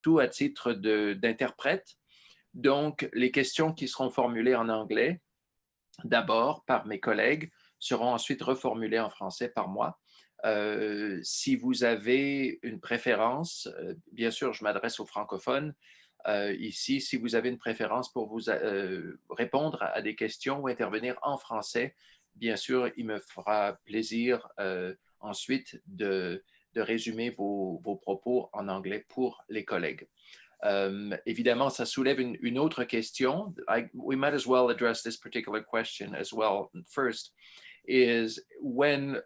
tout à titre d'interprète. Donc, les questions qui seront formulées en anglais, d'abord par mes collègues, seront ensuite reformulées en français par moi. Si vous avez une préférence, bien sûr, je m'adresse aux francophones ici, si vous avez une préférence pour vous répondre à des questions ou intervenir en français, bien sûr, il me fera plaisir ensuite de résumer vos propos en anglais pour les collègues. Évidemment, ça soulève une autre question. We might as well address this particular question as well first, is when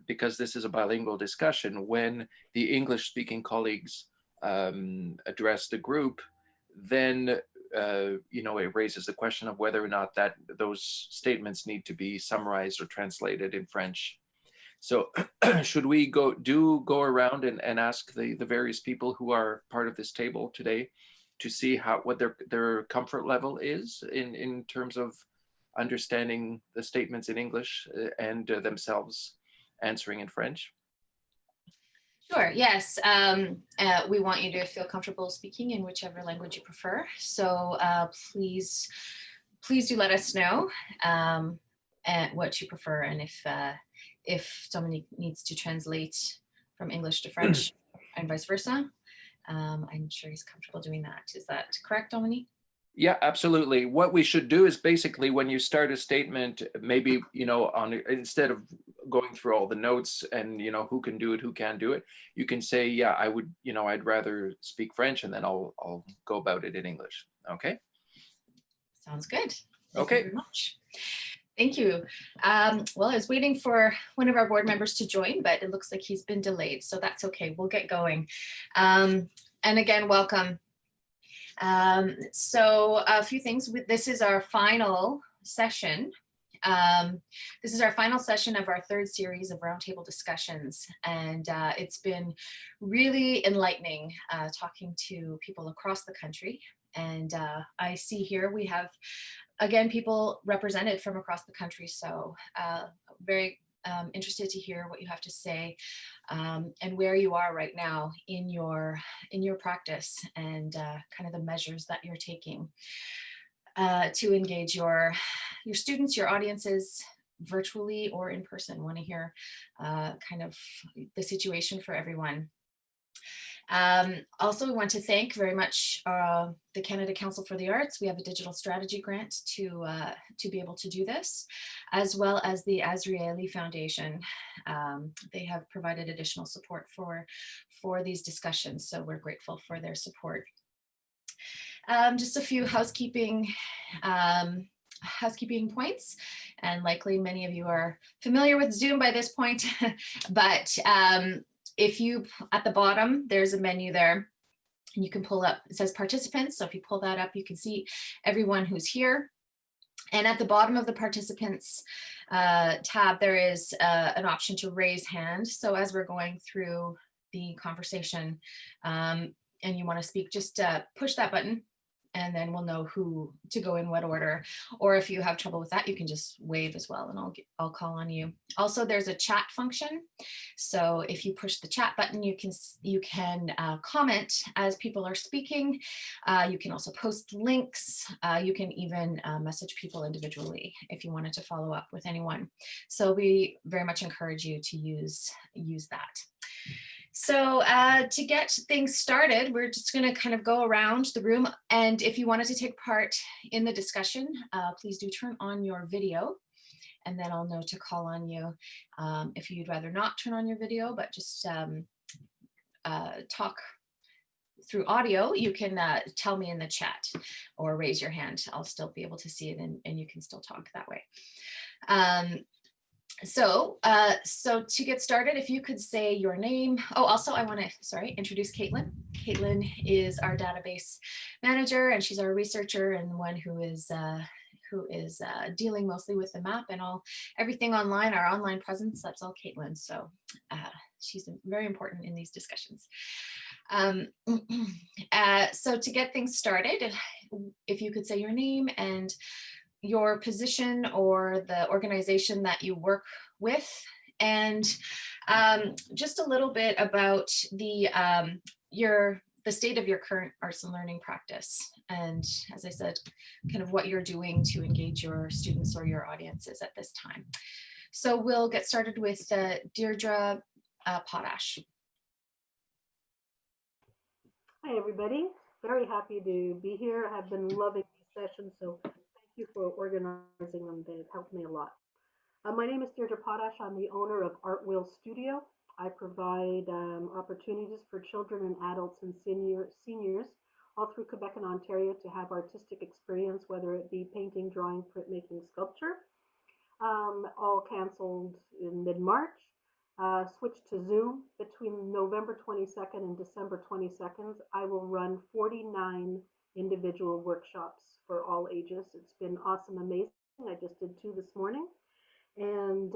because this is a bilingual discussion, when the English-speaking colleagues address the group, then it raises the question of whether or not those statements need to be summarized or translated in French. So should we go around and ask the various people who are part of this table today to see what their comfort level is in terms of understanding the statements in English and themselves answering in French? Sure, yes. We want you to feel comfortable speaking in whichever language you prefer. So please do let us know what you prefer, and if Dominique needs to translate from English to French and vice versa. I'm sure he's comfortable doing that. Is that correct, Dominique? Yeah, absolutely. What we should do is basically when you start a statement, maybe, instead of going through all the notes and, who can do it, who can't do it, you can say, yeah, I would, I'd rather speak French, and then I'll go about it in English. Okay. Sounds good. Okay. Thank you very much. Thank you. Well, I was waiting for one of our board members to join, but it looks like he's been delayed, so that's okay. We'll get going. And again, welcome. So a few things. This is our final session. This is our final session of our third series of roundtable discussions, and it's been really enlightening talking to people across the country. And I see here we have, again, people represented from across the country, so very interested to hear what you have to say and where you are right now in your practice, and kind of the measures that you're taking to engage your students, your audiences, virtually or in person. Want to hear kind of the situation for everyone. Also, we want to thank very much the Canada Council for the Arts. We have a digital strategy grant to be able to do this, as well as the Azrieli Foundation. They have provided additional support for these discussions, so we're grateful for their support. Just a few housekeeping points, and likely many of you are familiar with Zoom by this point, but if you, at the bottom, there's a menu there, and you can pull up, it says participants. So if you pull that up, you can see everyone who's here. And at the bottom of the participants tab, there is an option to raise hand. So as we're going through the conversation and you want to speak, just push that button, and then we'll know who to go in what order. Or if you have trouble with that, you can just wave as well, and I'll call on you. Also, there's a chat function. So if you push the chat button, you can comment as people are speaking. You can also post links. You can even message people individually if you wanted to follow up with anyone. So we very much encourage you to use that. So to get things started, we're just going to kind of go around the room. And if you wanted to take part in the discussion, please do turn on your video, and then I'll know to call on you. If you'd rather not turn on your video, but just talk through audio, you can tell me in the chat or raise your hand. I'll still be able to see it, and you can still talk that way. So to get started, if you could say your name. Oh, also I want to, introduce Caitlin. Caitlin is our database manager, and she's our researcher and one who is dealing mostly with the map and everything online, our online presence. That's all Caitlin. So she's very important in these discussions. So to get things started, if you could say your name and your position or the organization that you work with, and just a little bit about the the state of your current arts and learning practice. And as I said, kind of what you're doing to engage your students or your audiences at this time. So we'll get started with Deirdre Potash. Hi, everybody. Very happy to be here. I've been loving these sessions, so thank you for organizing them. They've helped me a lot. My name is Deirdre Potash. I'm the owner of Art Will Studio. I provide opportunities for children and adults and seniors all through Quebec and Ontario to have artistic experience, whether it be painting, drawing, printmaking, sculpture. All canceled in mid-March. Switched to Zoom between November 22nd and December 22nd. I will run 49 individual workshops for all ages. It's been awesome, amazing. I just did 2 this morning. And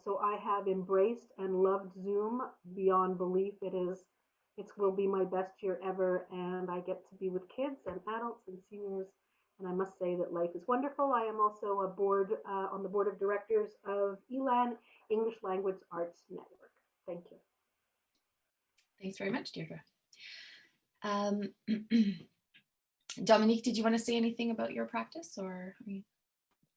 so I have embraced and loved Zoom beyond belief. It will be my best year ever. And I get to be with kids and adults and seniors. And I must say that life is wonderful. I am also on the board of directors of ELAN, English Language Arts Network. Thank you. Thanks very much, Deirdre. Dominique, did you want to say anything about your practice or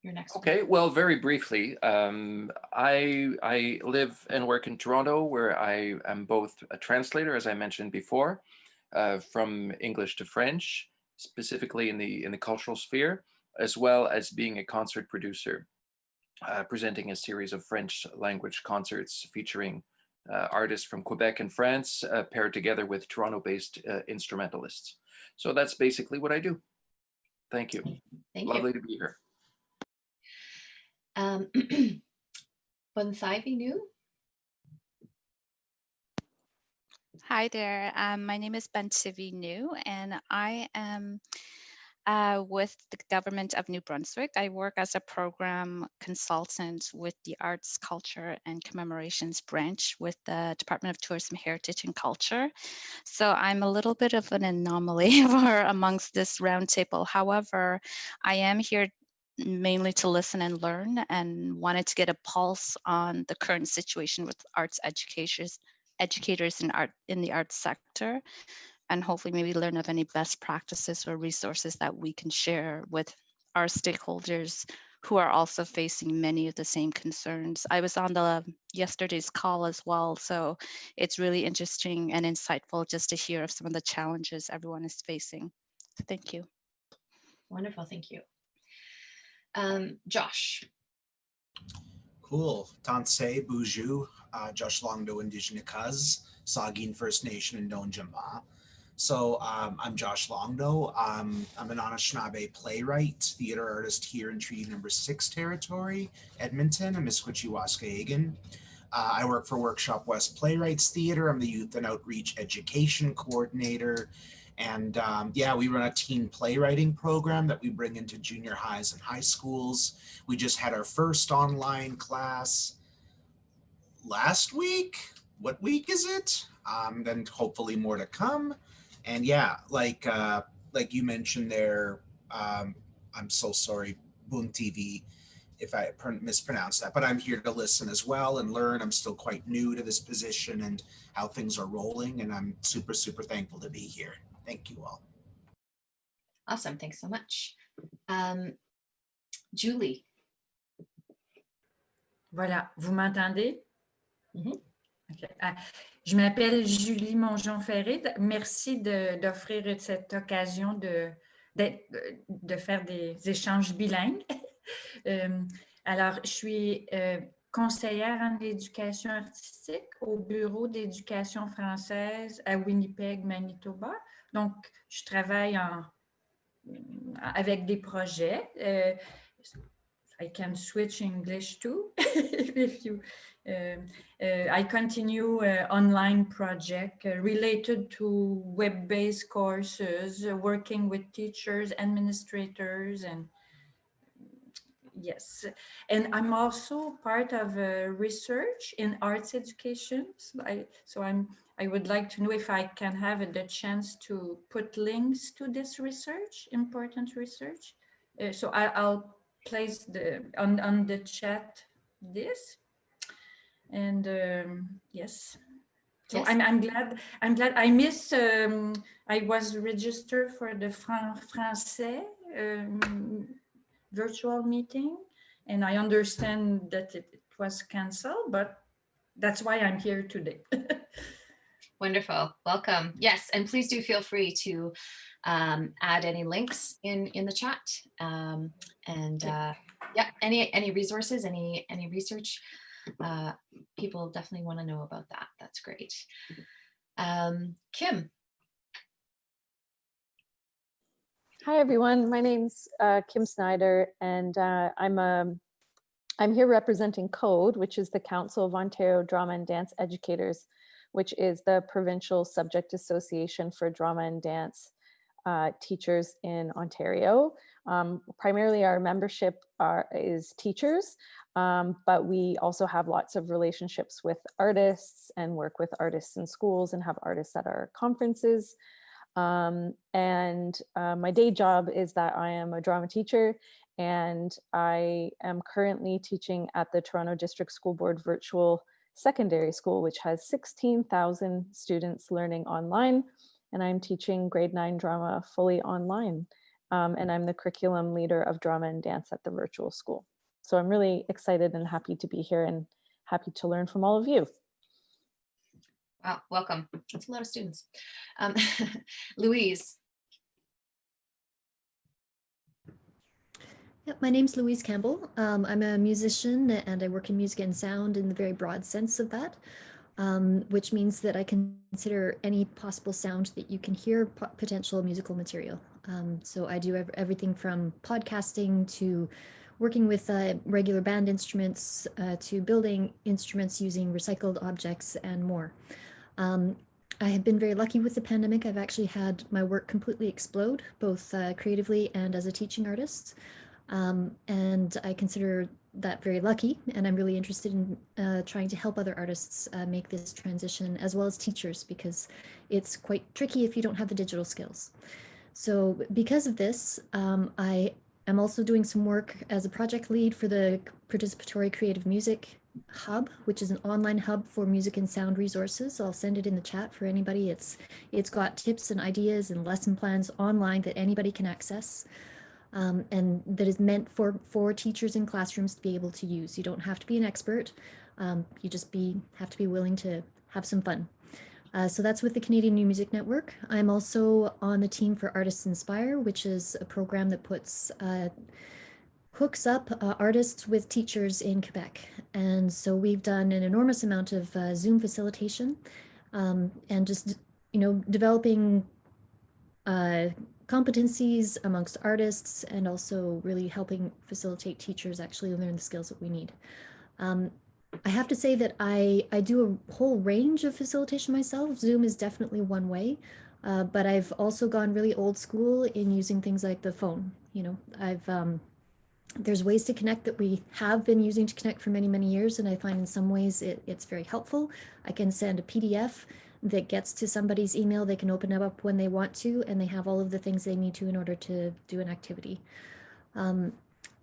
your next? Okay, well, very briefly, I live and work in Toronto, where I am both a translator, as I mentioned before, from English to French, specifically in the cultural sphere, as well as being a concert producer, presenting a series of French language concerts featuring artists from Quebec and France, paired together with Toronto-based instrumentalists. So that's basically what I do. Thank you. Lovely to be here. Bonsai Vinu. Hi there, my name is Bonsai New, and I am with the government of New Brunswick. I work as a program consultant with the Arts, Culture and Commemorations branch with the Department of Tourism, Heritage and Culture. So I'm a little bit of an anomaly amongst this roundtable. However, I am here mainly to listen and learn, and wanted to get a pulse on the current situation with arts educators in the arts sector, and hopefully maybe learn of any best practices or resources that we can share with our stakeholders who are also facing many of the same concerns. I was on yesterday's call as well, so it's really interesting and insightful just to hear of some of the challenges everyone is facing. So thank you. Wonderful, thank you. Josh. Cool. Tansei, Buju, Josh Longdo, Indigenous, Sagin First Nation, and Donjama. So I'm Josh Longdo. I'm an Anishinaabe playwright, theater artist here in Treaty Number 6 territory, Edmonton, and Misquitchie-Waskahegan. I work for Workshop West Playwrights Theater. I'm the Youth and Outreach Education Coordinator. And yeah, we run a teen playwriting program that we bring into junior highs and high schools. We just had our first online class last week. What week is it? Then hopefully more to come. And yeah, like you mentioned there, I'm so sorry, Boom TV, if I mispronounced that, but I'm here to listen as well and learn. I'm still quite new to this position and how things are rolling, and I'm super, super thankful to be here. Thank you all. Awesome, thanks so much. Julie. Voilà, vous m'entendez? Mm-hmm. Okay. Je m'appelle Julie Mongeon-Ferré. Merci d'offrir cette occasion de faire des échanges bilingues. Alors, je suis conseillère en éducation artistique au Bureau d'éducation française à Winnipeg, Manitoba. Donc, je travaille avec des projets. I can switch English too, if you. I continue online project related to web-based courses, working with teachers, administrators, and yes. And I'm also part of research in arts education. So I would like to know if I can have the chance to put links to this research, important research. So I'll place on the chat this. And yes, So Yes. I'm glad I missed, I was registered for the Français virtual meeting, and I understand that it was canceled, but that's why I'm here today. Wonderful. Welcome. Yes, and please do feel free to add any links in the chat. Yeah, any resources, any research, people definitely want to know about that. That's great. Kim. Hi everyone, my name's Kim Schneider, and I'm here representing CODE, which is the Council of Ontario Drama and Dance Educators, which is the provincial subject association for drama and dance teachers in Ontario. Primarily our membership is teachers, but we also have lots of relationships with artists and work with artists in schools and have artists at our conferences. My day job is that I am a drama teacher, and I am currently teaching at the Toronto District School Board Virtual Secondary School, which has 16,000 students learning online, and I'm teaching grade 9 drama fully online. And I'm the curriculum leader of drama and dance at the virtual school. So I'm really excited and happy to be here and happy to learn from all of you. Wow, welcome. That's a lot of students. Louise. Yep, my name's Louise Campbell. I'm a musician and I work in music and sound in the very broad sense of that, which means that I consider any possible sound that you can hear potential musical material. So I do everything from podcasting to working with regular band instruments to building instruments using recycled objects and more. I have been very lucky with the pandemic. I've actually had my work completely explode, both creatively and as a teaching artist. And I consider that very lucky, and I'm really interested in trying to help other artists make this transition, as well as teachers, because it's quite tricky if you don't have the digital skills. So because of this, I am also doing some work as a project lead for the Participatory Creative Music Hub, which is an online hub for music and sound resources. I'll send it in the chat for anybody. It's got tips and ideas and lesson plans online that anybody can access. And that is meant for teachers in classrooms to be able to use. You don't have to be an expert. You just have to be willing to have some fun. So that's with the Canadian New Music Network. I'm also on the team for Artists Inspire, which is a program that hooks up artists with teachers in Quebec. And so we've done an enormous amount of Zoom facilitation and just, developing competencies amongst artists, and also really helping facilitate teachers actually learn the skills that we need. I have to say that I do a whole range of facilitation myself. Zoom is definitely one way, but I've also gone really old school in using things like the phone. There's ways to connect that we have been using to connect for many, many years, and I find in some ways it's very helpful. I can send a PDF that gets to somebody's email. They can open it up when they want to, and they have all of the things they need to in order to do an activity.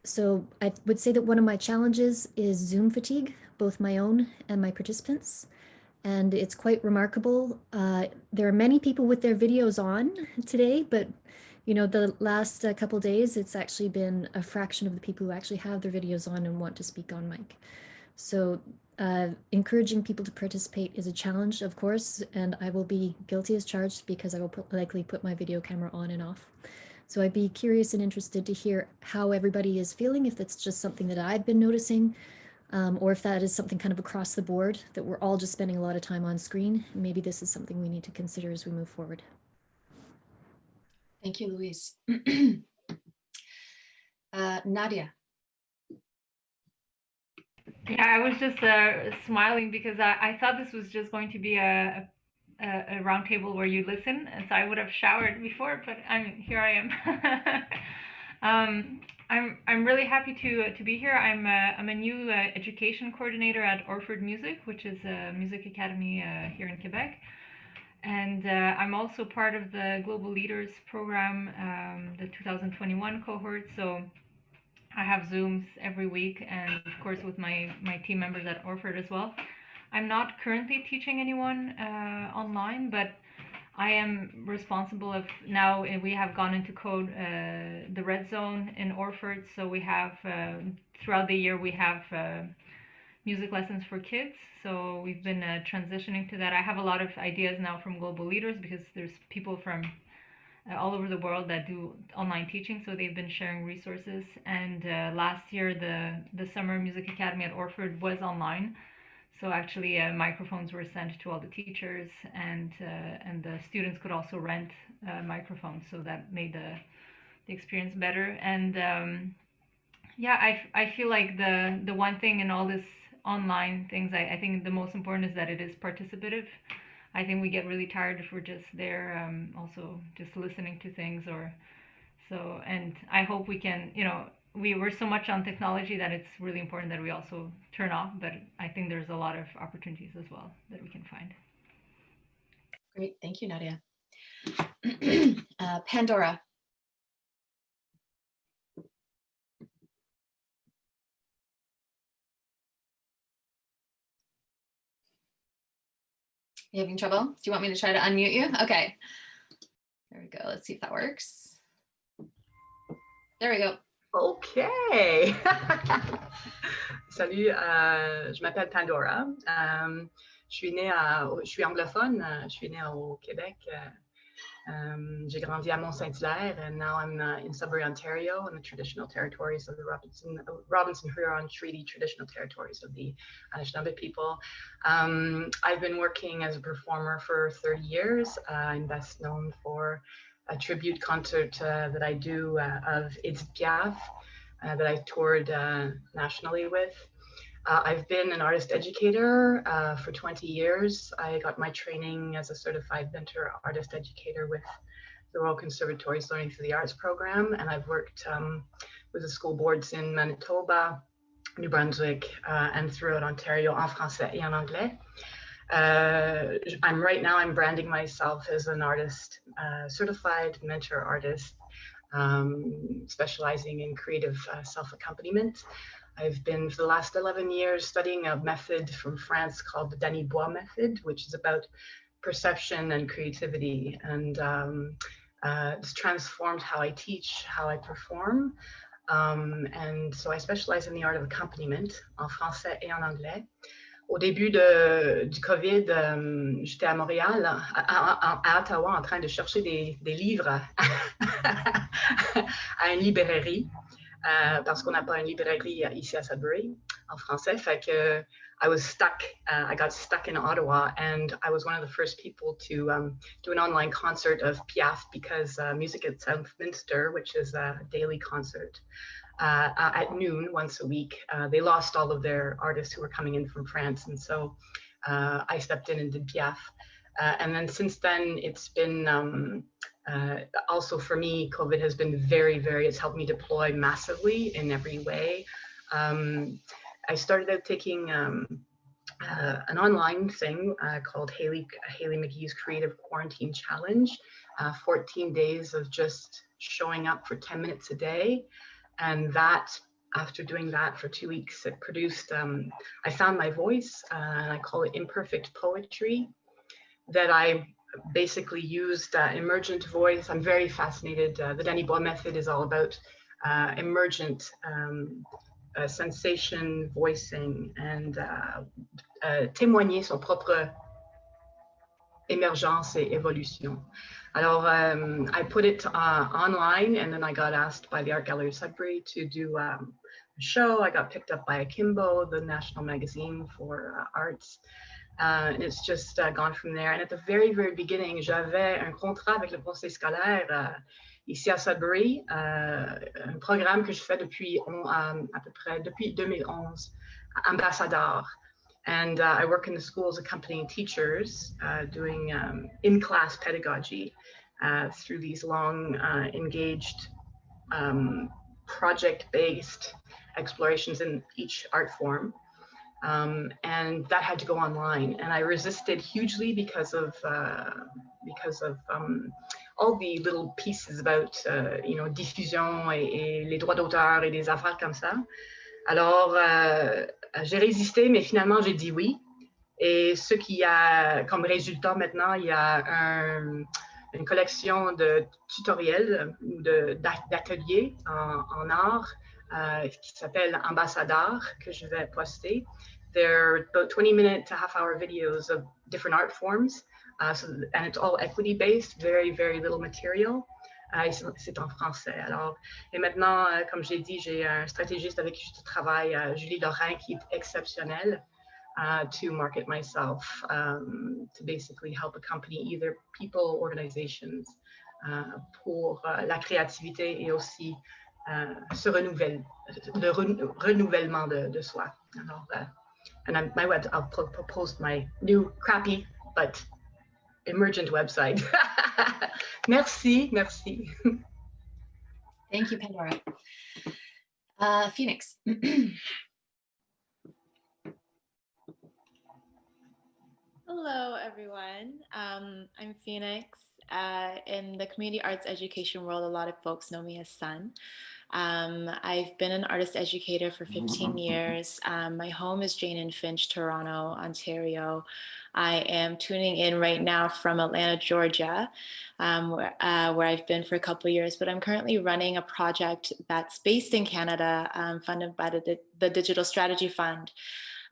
So I would say that one of my challenges is Zoom fatigue, both my own and my participants. And it's quite remarkable. There are many people with their videos on today, but the last couple days, it's actually been a fraction of the people who actually have their videos on and want to speak on mic. So encouraging people to participate is a challenge, of course, and I will be guilty as charged because I will likely put my video camera on and off. So I'd be curious and interested to hear how everybody is feeling, if that's just something that I've been noticing, or if that is something kind of across the board, that we're all just spending a lot of time on screen. Maybe this is something we need to consider as we move forward. Thank you, Louise. Nadia. Yeah, I was just smiling because I thought this was just going to be a roundtable where you listen, and so I would have showered before, but here I am. I'm really happy to be here. I'm a new education coordinator at Orford Music, which is a music academy here in Quebec. And I'm also part of the Global Leaders Program, the 2021 cohort. So I have Zooms every week, and of course with my team members at Orford as well. I'm not currently teaching anyone online, but I am responsible of now we have gone into code the red zone in Orford. So we have throughout the year we have music lessons for kids. So we've been transitioning to that. I have a lot of ideas now from global leaders because there's people from all over the world that do online teaching. So they've been sharing resources. And last year the Summer Music Academy at Orford was online. So actually, microphones were sent to all the teachers, and the students could also rent microphones. So that made the experience better. And yeah, I feel like the one thing in all this online things, I think the most important is that it is participative. I think we get really tired if we're just there, also just listening to things or so. And I hope we can, we're so much on technology that it's really important that we also turn off, but I think there's a lot of opportunities as well that we can find. Great, thank you, Nadia. Pandora. You having trouble? Do you want me to try to unmute you? Okay. There we go. Let's see if that works. There we go. OK. Salut, je m'appelle Pandora. Je suis anglophone. Je suis née au Québec. J'ai grandi à Mont-Saint-Hilaire, and now I'm in Sudbury, Ontario, in the traditional territories of the Robinson-Huron Treaty traditional territories of the Anishinaabe people. I've been working as a performer for 30 years. I'm best known for a tribute concert that I do of Edith Piaf that I toured nationally with. I've been an artist educator for 20 years. I got my training as a certified mentor artist educator with the Royal Conservatory's Learning Through the Arts program, and I've worked with the school boards in Manitoba, New Brunswick, and throughout Ontario en français et en anglais. I'm branding myself as an artist, certified mentor artist, specializing in creative self-accompaniment. I've been for the last 11 years studying a method from France called the Danny Bois method, which is about perception and creativity. And it's transformed how I teach, how I perform. And so I specialize in the art of accompaniment en français et en anglais. Au début du COVID, j'étais à Montréal, à Ottawa, en train de chercher des livres à une librairie, parce qu'on n'a pas une librairie ici à Sudbury, en français. Fait que I was stuck. I got stuck in Ottawa, and I was one of the first people to do an online concert of Piaf, because Music at Southminster, which is a daily concert, at noon once a week. They lost all of their artists who were coming in from France, and so I stepped in and did Piaf. And then since then, it's been also for me, COVID has been it's helped me deploy massively in every way. I started out taking an online thing called Haley McGee's Creative Quarantine Challenge, 14 days of just showing up for 10 minutes a day. And that, after doing that for 2 weeks, it produced, I found my voice, and I call it imperfect poetry, that I basically used emergent voice. I'm very fascinated. The Danny Bois method is all about emergent sensation, voicing, and témoigner son propre émergence et évolution. Alors, I put it online, and then I got asked by the Art Gallery of Sudbury to do a show. I got picked up by Akimbo, the national magazine for arts. And it's just gone from there. And at the very, very beginning, j'avais un contrat avec le conseil scolaire ici à Sudbury, un programme que je fais depuis à peu près depuis 2011, ambassadeur. And I work in the schools accompanying teachers, doing in-class pedagogy through these long, engaged, project-based explorations in each art form. And that had to go online, and I resisted hugely because of all the little pieces about diffusion et les droits d'auteur et des affaires comme ça. Alors j'ai résisté, mais finalement j'ai dit oui, Et ce qui a comme résultat maintenant, il y a une collection de tutoriels ou d'ateliers en art qui s'appelle Ambassadeur, que je vais poster. They're about 20-minute to half-hour videos of different art forms, and it's all equity-based, very, very little material. C'est en français. Alors, et maintenant, comme j'ai dit, j'ai un stratégiste avec qui je travaille, Judy Lawrence, qui est exceptionnelle. To market myself, to basically help accompany either people, organizations, pour la créativité et aussi le renouvellement de soi. Alors, and I'll post my new crappy but emergent website. Merci, merci. Thank you, Pandora. Phoenix. Hello, everyone. I'm Phoenix. In the community arts education world, a lot of folks know me as Sun. I've been an artist educator for 15 years. My home is Jane and Finch, Toronto, Ontario. I am tuning in right now from Atlanta, Georgia, where I've been for a couple of years, but I'm currently running a project that's based in Canada, funded by the Digital Strategy Fund.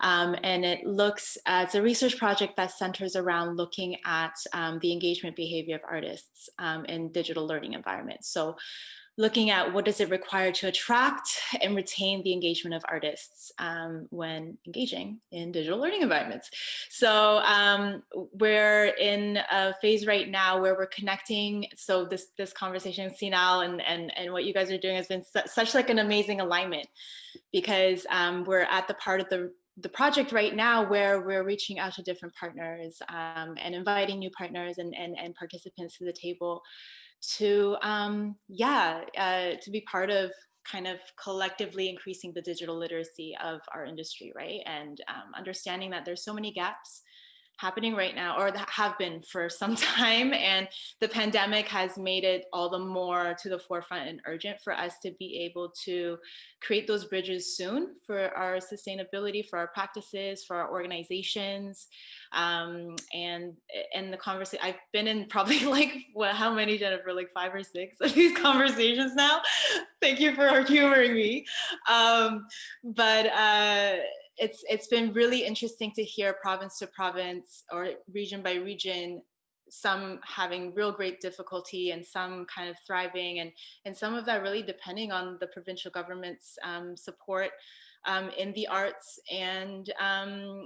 And it looks, it's a research project that centers around looking at the engagement behavior of artists in digital learning environments. So looking at what does it require to attract and retain the engagement of artists when engaging in digital learning environments. So we're in a phase right now where we're connecting. So this conversation, Sinal, and what you guys are doing has been such like an amazing alignment, because we're at the part of the project right now where we're reaching out to different partners and inviting new partners and participants to the table to to be part of kind of collectively increasing the digital literacy of our industry, right? And understanding that there's so many gaps happening right now, or that have been for some time, and the pandemic has made it all the more to the forefront and urgent for us to be able to create those bridges soon for our sustainability, for our practices, for our organizations, and the conversation. I've been in probably like, how many, Jennifer? Like 5 or 6 of these conversations now. Thank you for humoring me. It's been really interesting to hear province to province or region by region, some having real great difficulty and some kind of thriving, and some of that really depending on the provincial government's support in the arts, and I'm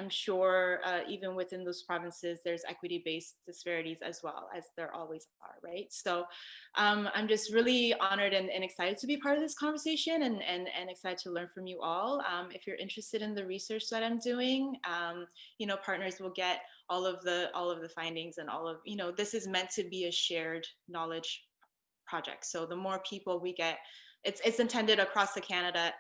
sure even within those provinces there's equity-based disparities as well, as there always are, right? So I'm just really honored and excited to be part of this conversation, and excited to learn from you all. If you're interested in the research that I'm doing, partners will get all of the findings, and all of, this is meant to be a shared knowledge project. So the more people we get, it's intended across Canada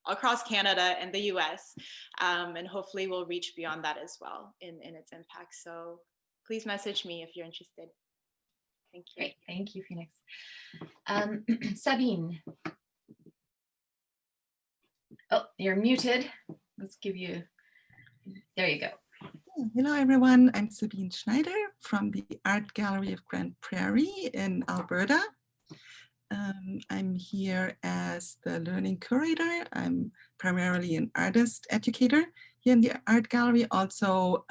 and the US, and hopefully we'll reach beyond that as well in its impact. So please message me if you're interested. Thank you. Great, thank you, Phoenix. Sabine. Oh, you're muted. Let's give you, there you go. Hello everyone, I'm Sabine Schneider from the Art Gallery of Grand Prairie in Alberta. I'm here as the learning curator. I'm primarily an artist educator here in the Art Gallery, also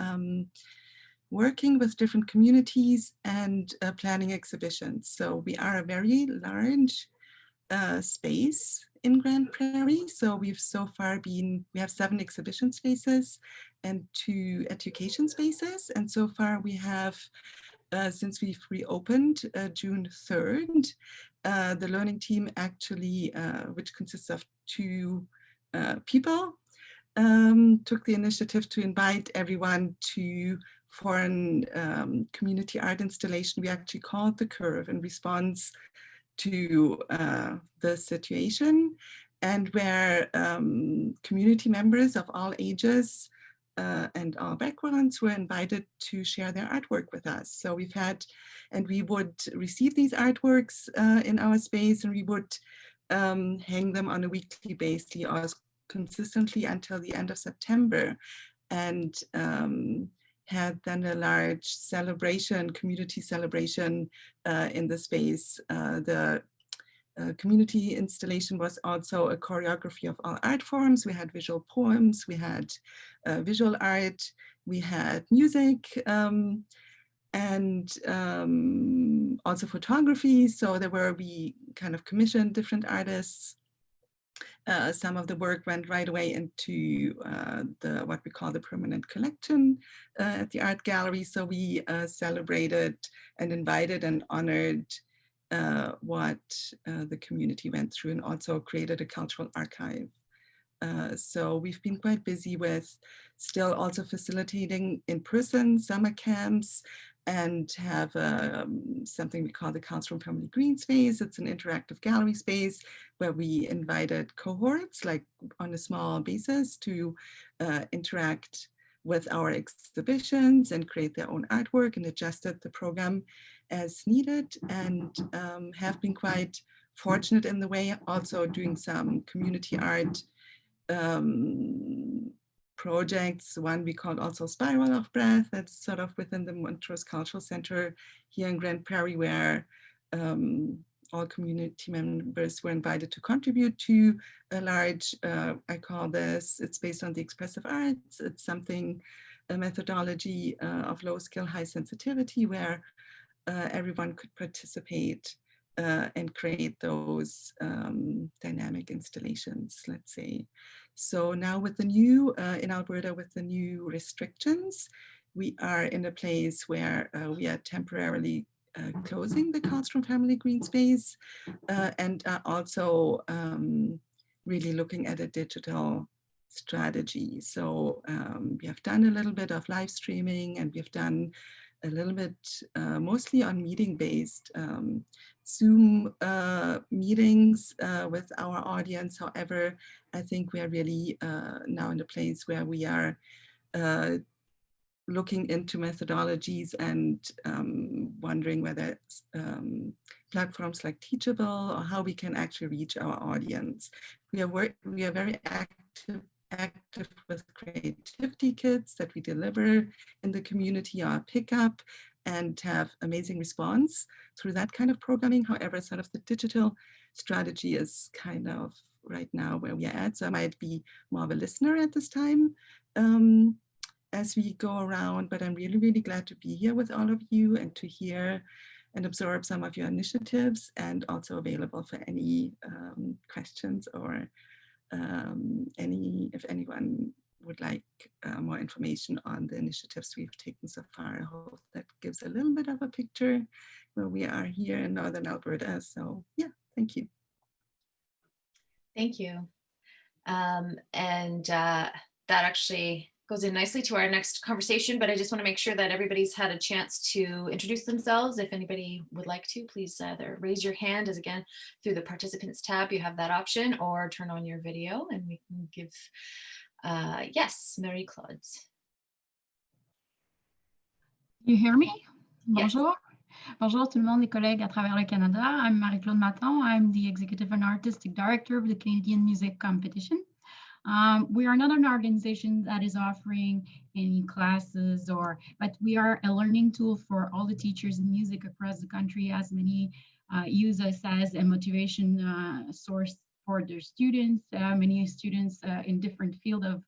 working with different communities and planning exhibitions. So we are a very large space in Grand Prairie. So we've so far we have 7 exhibition spaces and 2 education spaces. And so far we have, since we've reopened June 3rd, the learning team actually, which consists of 2 people, took the initiative to invite everyone for an community art installation we actually called The Curve, in response to the situation, and where community members of all ages and all backgrounds were invited to share their artwork with us. So we would receive these artworks in our space, and we would hang them on a weekly basis consistently until the end of September, and had then a large celebration, community celebration in the space. The community installation was also a choreography of all art forms. We had visual poems, we had visual art, we had music, and also photography. So we kind of commissioned different artists. Some of the work went right away into what we call the permanent collection at the art gallery. So we celebrated and invited and honored what the community went through, and also created a cultural archive. So we've been quite busy with still also facilitating in-person summer camps, and have something we call the Classroom Family Green Space. It's an interactive gallery space where we invited cohorts, like on a small basis, to interact with our exhibitions and create their own artwork, and adjusted the program as needed, and have been quite fortunate in the way, also doing some community art projects. One we called also Spiral of Breath, that's sort of within the Montrose Cultural Center here in Grand Prairie, where all community members were invited to contribute to a large, I call this, it's based on the expressive arts. It's something, a methodology of low skill, high sensitivity, where everyone could participate and create those dynamic installations, let's say. So now with the new, in Alberta, with the new restrictions, we are in a place where we are temporarily closing the Carlstrom Family Green Space, and are also really looking at a digital strategy. So we have done a little bit of live streaming, and we've done a little bit mostly on meeting-based Zoom meetings with our audience. However, I think we are really now in a place where we are looking into methodologies and wondering whether platforms like Teachable, or how we can actually reach our audience. We are very active with creativity kits that we deliver in the community, or pick up, and have amazing response through that kind of programming. However, sort of the digital strategy is kind of right now where we are at. So I might be more of a listener at this time as we go around, but I'm really, really glad to be here with all of you and to hear and absorb some of your initiatives, and also available for any questions, or if anyone would like more information on the initiatives we've taken so far. I hope that gives a little bit of a picture where we are here in Northern Alberta. So yeah, thank you. Thank you. That actually goes in nicely to our next conversation, but I just want to make sure that everybody's had a chance to introduce themselves. If anybody would like to, please either raise your hand, as again, through the participants tab, you have that option, or turn on your video and we can give, yes, Marie-Claude. You hear me? Yes. Bonjour. Bonjour tout le monde, les collègues à travers le Canada. I'm Marie-Claude Maton. I'm the Executive and Artistic Director of the Canadian Music Competition. We are not an organization that is offering any classes, but we are a learning tool for all the teachers in music across the country, as many use us as a motivation source for their students. Many students in different field of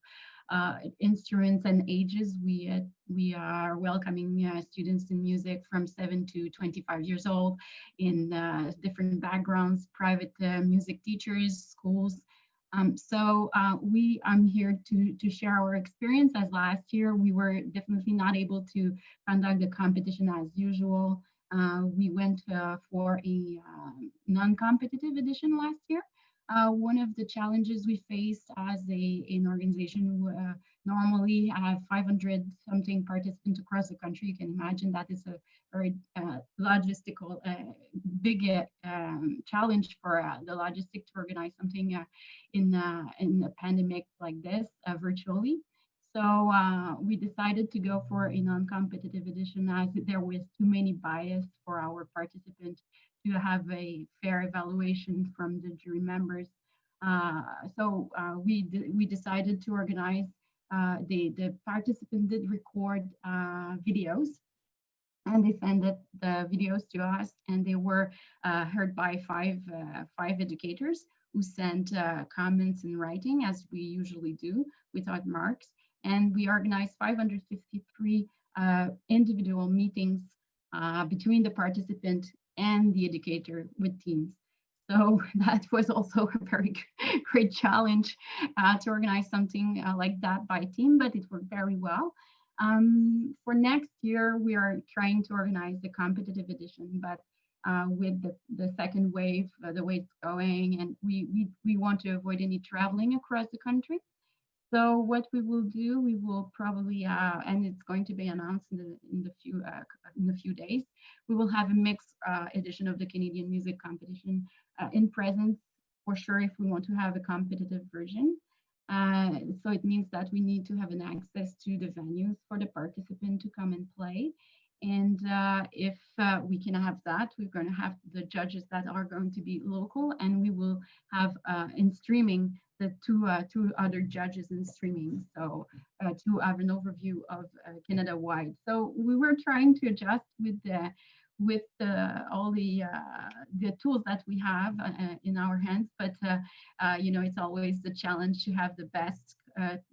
instruments and ages. We are welcoming students in music from 7 to 25 years old in different backgrounds, private music teachers, schools. I'm here to share our experience. As last year, we were definitely not able to conduct the competition as usual. We went for a non-competitive edition last year. One of the challenges we faced as an organization who normally have 500 something participants across the country. You can imagine that is a very logistical, big challenge for the logistics to organize something in a pandemic like this virtually. So we decided to go for a non-competitive edition, as there was too many bias for our participants to have a fair evaluation from the jury members. We decided to organize, the participants did record videos, and they sent the videos to us, and they were heard by five educators who sent comments in writing, as we usually do, without marks. And we organized 553 individual meetings between the participant and the educator with teams. So that was also a very great challenge to organize something like that by team, but it worked very well. For next year, we are trying to organize the competitive edition, but with the second wave, the way it's going, and we want to avoid any traveling across the country. So what we will do, we will probably, and it's going to be announced in a few days, we will have a mixed edition of the Canadian Music Competition in presence, for sure, if we want to have a competitive version. So it means that we need to have an access to the venues for the participant to come and play. And if we can have that, we're going to have the judges that are going to be local, and we will have in streaming the two other judges in streaming, so to have an overview of Canada-wide. So we were trying to adjust with all the tools that we have in our hands, but you know, it's always the challenge to have the best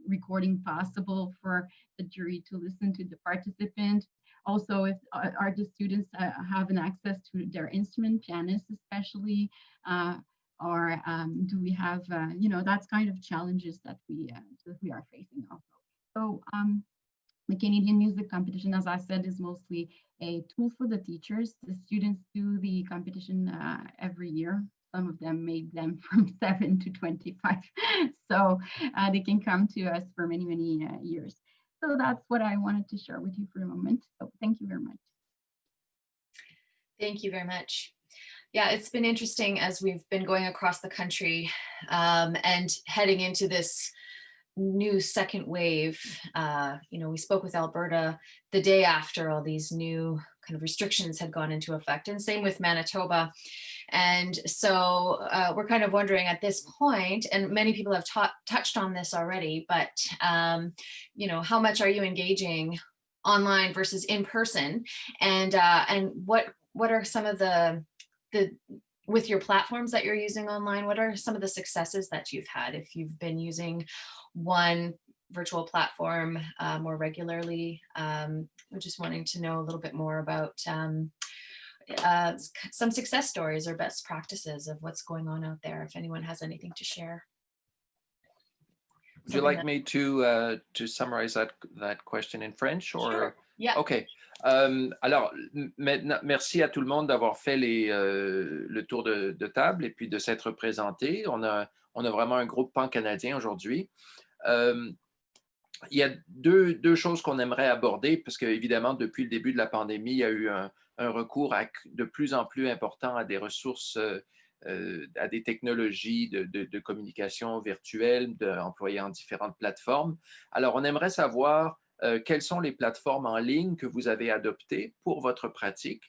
recording possible for the jury to listen to the participant. Also, if are the students have an access to their instrument, pianists especially, or do we have, you know, that's kind of challenges that we are facing also. So the Canadian Music Competition, as I said, is mostly a tool for the teachers. The students do the competition every year. Some of them made them from 7 to 25. So they can come to us for many, many years. So that's what I wanted to share with you for a moment. So thank you very much. Thank you very much. Yeah, it's been interesting as we've been going across the country and heading into this new second wave. You know, we spoke with Alberta the day after all these new kind of restrictions had gone into effect, and same with Manitoba. And so we're kind of wondering at this point, and many people have touched on this already, but you know, how much are you engaging online versus in person, and what are some of the with your platforms that you're using online, what are some of the successes that you've had if you've been using one virtual platform more regularly? We're just wanting to know a little bit more about some success stories or best practices of what's going on out there, if anyone has anything to share. Would you like me to summarize that question in French, or? Sure. Yeah. Okay. Alors, maintenant, merci à tout le monde d'avoir fait le tour de table et puis de s'être présenté. On a vraiment un groupe pan-canadien aujourd'hui. Il y a deux choses qu'on aimerait aborder, parce qu'évidemment, depuis le début de la pandémie, il y a eu un recours de plus en plus important à des ressources, à des technologies de communication virtuelle, employant différentes plateformes. Alors, on aimerait savoir quelles sont les plateformes en ligne que vous avez adoptées pour votre pratique.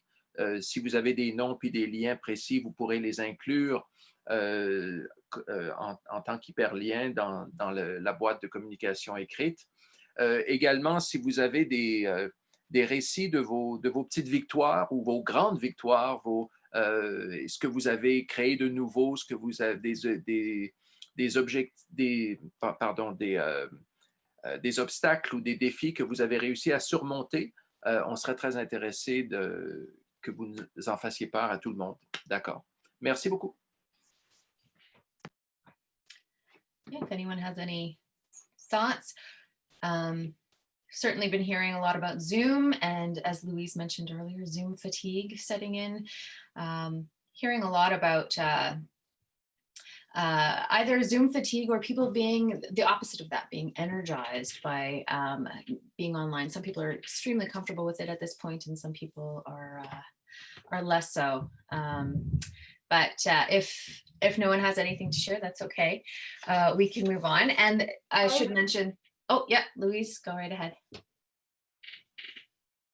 Si vous avez des noms puis des liens précis, vous pourrez les inclure en tant qu'hyperlien dans la boîte de communication écrite. Également, si vous avez des récits de vos petites victoires ou vos grandes victoires, ce que vous avez créé de nouveau, ce que vous avez des obstacles ou des défis que vous avez réussi à surmonter, on serait très intéressé que vous en fassiez part à tout le monde. D'accord. Merci beaucoup. Yeah, if anyone has any thoughts. Certainly been hearing a lot about Zoom, and as Louise mentioned earlier, Zoom fatigue setting in. Hearing a lot about either Zoom fatigue or people being the opposite of that, being energized by being online. Some people are extremely comfortable with it at this point, and some people are less so. But if no one has anything to share, that's okay. We can move on. And I should mention, oh yeah, Louise, go right ahead.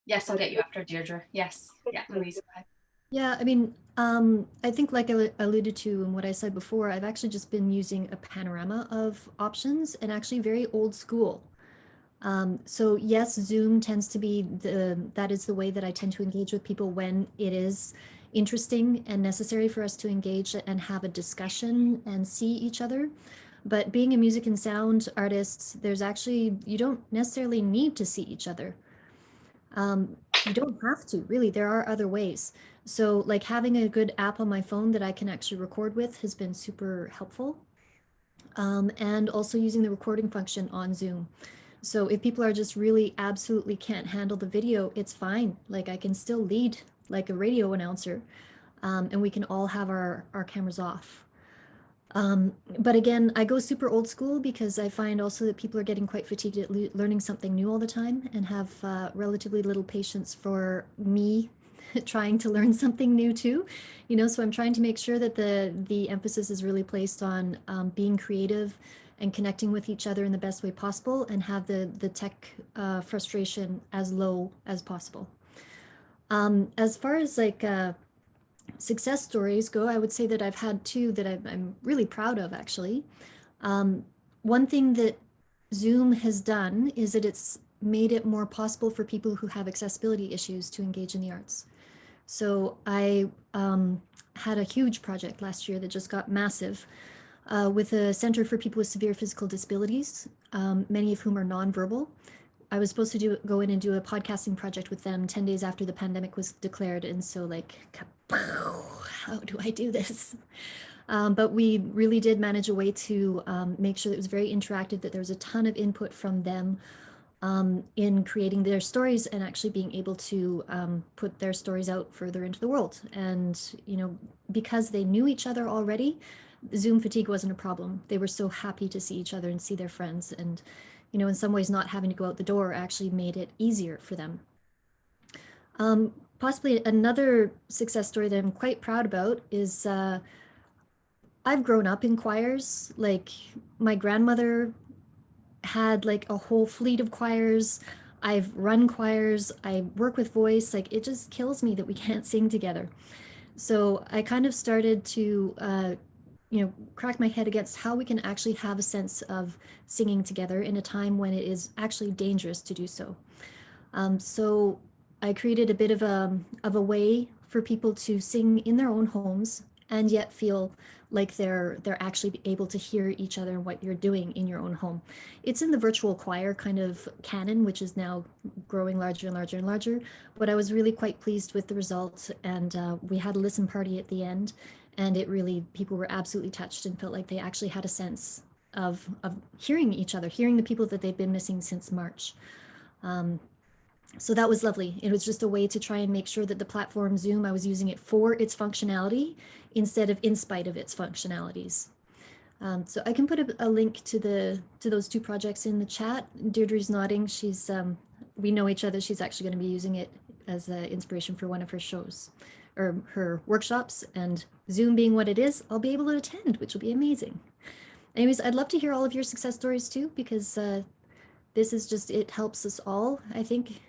Yes, I'll get you after Deirdre. Yes, yeah, Louise, go ahead. Yeah, I mean, I think like I alluded to in what I said before, I've actually just been using a panorama of options and actually very old school. So yes, Zoom tends to be that is the way that I tend to engage with people when it is interesting and necessary for us to engage and have a discussion and see each other. But being a music and sound artist, there's actually, you don't necessarily need to see each other. You don't have to, really. There are other ways. So like having a good app on my phone that I can actually record with has been super helpful. And also using the recording function on Zoom. So if people are just really absolutely can't handle the video, it's fine. Like I can still lead like a radio announcer, and we can all have our cameras off. But again, I go super old school because I find also that people are getting quite fatigued at learning something new all the time and have relatively little patience for me trying to learn something new too. You know, so I'm trying to make sure that the emphasis is really placed on being creative and connecting with each other in the best way possible and have the tech frustration as low as possible. As far as like success stories go, I would say that I've had two that I'm really proud of, actually. One thing that Zoom has done is that it's made it more possible for people who have accessibility issues to engage in the arts. So I had a huge project last year that just got massive with a Center for People with Severe Physical Disabilities, many of whom are nonverbal. I was supposed to go in and do a podcasting project with them 10 days after the pandemic was declared. And so like, how do I do this? But we really did manage a way to make sure that it was very interactive, that there was a ton of input from them in creating their stories and actually being able to put their stories out further into the world. And, you know, because they knew each other already, Zoom fatigue wasn't a problem. They were so happy to see each other and see their friends. And, you know, in some ways, not having to go out the door actually made it easier for them. Possibly another success story that I'm quite proud about is I've grown up in choirs. Like my grandmother had like a whole fleet of choirs. I've run choirs. I work with voice. Like it just kills me that we can't sing together. So I kind of started to, you know, crack my head against how we can actually have a sense of singing together in a time when it is actually dangerous to do so. So I created a bit of a way for people to sing in their own homes and yet feel like they're actually able to hear each other and what you're doing in your own home. It's in the virtual choir kind of canon, which is now growing larger and larger and larger. But I was really quite pleased with the results, and we had a listen party at the end, and it really, people were absolutely touched and felt like they actually had a sense of hearing each other, hearing the people that they've been missing since March. So that was lovely. It was just a way to try and make sure that the platform Zoom, I was using it for its functionality instead of in spite of its functionalities. So I can put a link to those two projects in the chat. Deirdre's nodding. She's we know each other. She's actually going to be using it as an inspiration for one of her shows or her workshops. And Zoom being what it is, I'll be able to attend, which will be amazing. Anyways, I'd love to hear all of your success stories too, because this is just, it helps us all, I think,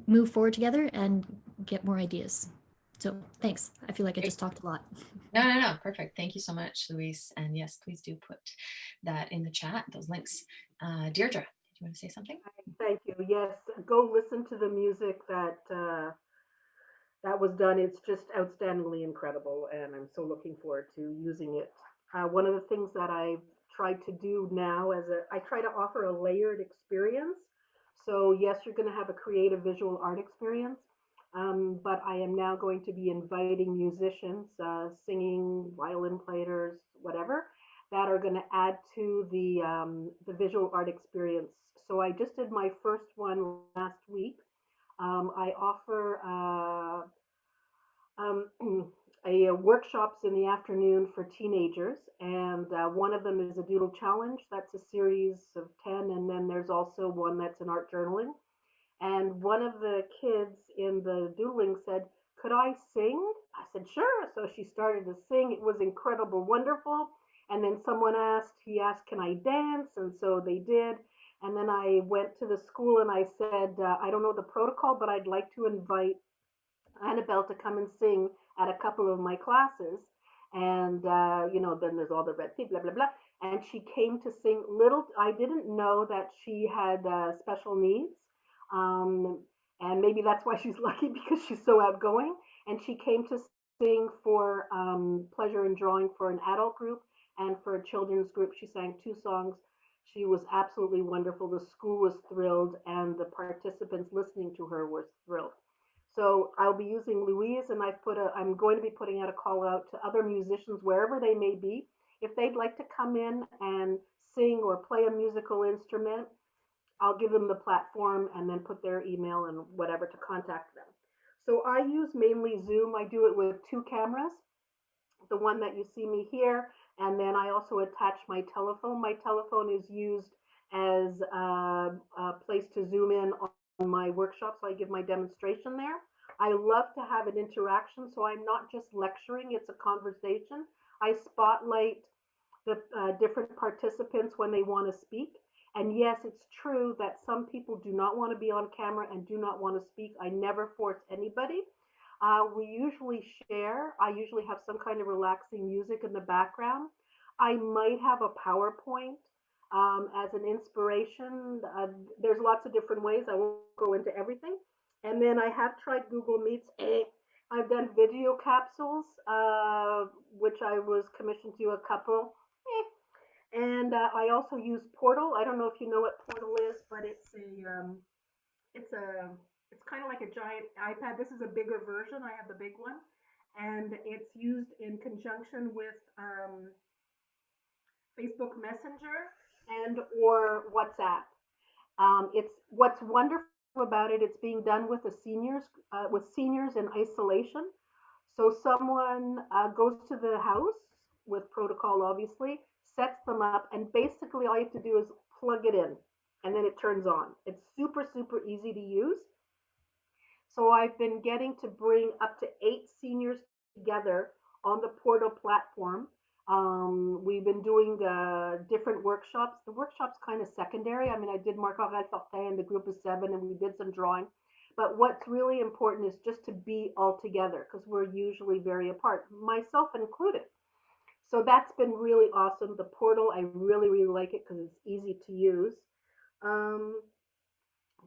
move forward together and get more ideas. So thanks. I feel like I just talked a lot. No, perfect. Thank you so much, Louise. And yes, please do put that in the chat, those links. Deirdre, do you want to say something? Thank you. Yes, go listen to the music that that was done. It's just outstandingly incredible, and I'm so looking forward to using it. One of the things that I've tried to do now I try to offer a layered experience. So yes, you're going to have a creative visual art experience, but I am now going to be inviting musicians, singing, violin players, whatever, that are going to add to the visual art experience. So I just did my first one last week. I offer workshops in the afternoon for teenagers, and one of them is a doodle challenge. That's a series of 10, and then there's also one that's an art journaling. And one of the kids in the doodling said, "Could I sing?" I said, "Sure." So she started to sing. It was incredible, wonderful. And then he asked, "Can I dance?" And so they did. And then I went to the school and I said, "I don't know the protocol, but I'd like to invite Annabelle to come and sing at a couple of my classes. And, you know, then there's all the red tea, blah, blah, blah. And she came to sing I didn't know that she had special needs. And maybe that's why she's lucky, because she's so outgoing. And she came to sing for Pleasure in Drawing for an adult group and for a children's group. She sang 2 songs. She was absolutely wonderful. The school was thrilled, and the participants listening to her were thrilled. So I'll be using Louise, and I'm going to be putting out a call out to other musicians wherever they may be. If they'd like to come in and sing or play a musical instrument, I'll give them the platform and then put their email and whatever to contact them. So I use mainly Zoom. I do it with 2 cameras, the one that you see me here, and then I also attach my telephone. My telephone is used as a place to zoom in on my workshop, so I give my demonstration there. I love to have an interaction, so I'm not just lecturing, it's a conversation. I spotlight the different participants when they want to speak. And yes, it's true that some people do not want to be on camera and do not want to speak. I never force anybody. We usually share. I usually have some kind of relaxing music in the background. I might have a PowerPoint as an inspiration. There's lots of different ways. I won't go into everything. And then I have tried Google Meets. I've done video capsules, which I was commissioned to do a couple. And I also use Portal. I don't know if you know what Portal is, but it's kind of like a giant iPad. This is a bigger version. I have the big one, and it's used in conjunction with Facebook Messenger and or WhatsApp. It's what's wonderful about it. It's being done with the seniors in isolation. So someone goes to the house with protocol, obviously, sets them up, and basically all you have to do is plug it in, and then it turns on. It's super, super easy to use. So I've been getting to bring up to 8 seniors together on the Portal platform. We've been doing different workshops. The workshop's kind of secondary. I mean, I did Marc-Aurèle Fortin and the group of 7, and we did some drawing. But what's really important is just to be all together, because we're usually very apart, myself included. So that's been really awesome. The Portal, I really, really like it because it's easy to use. Blah,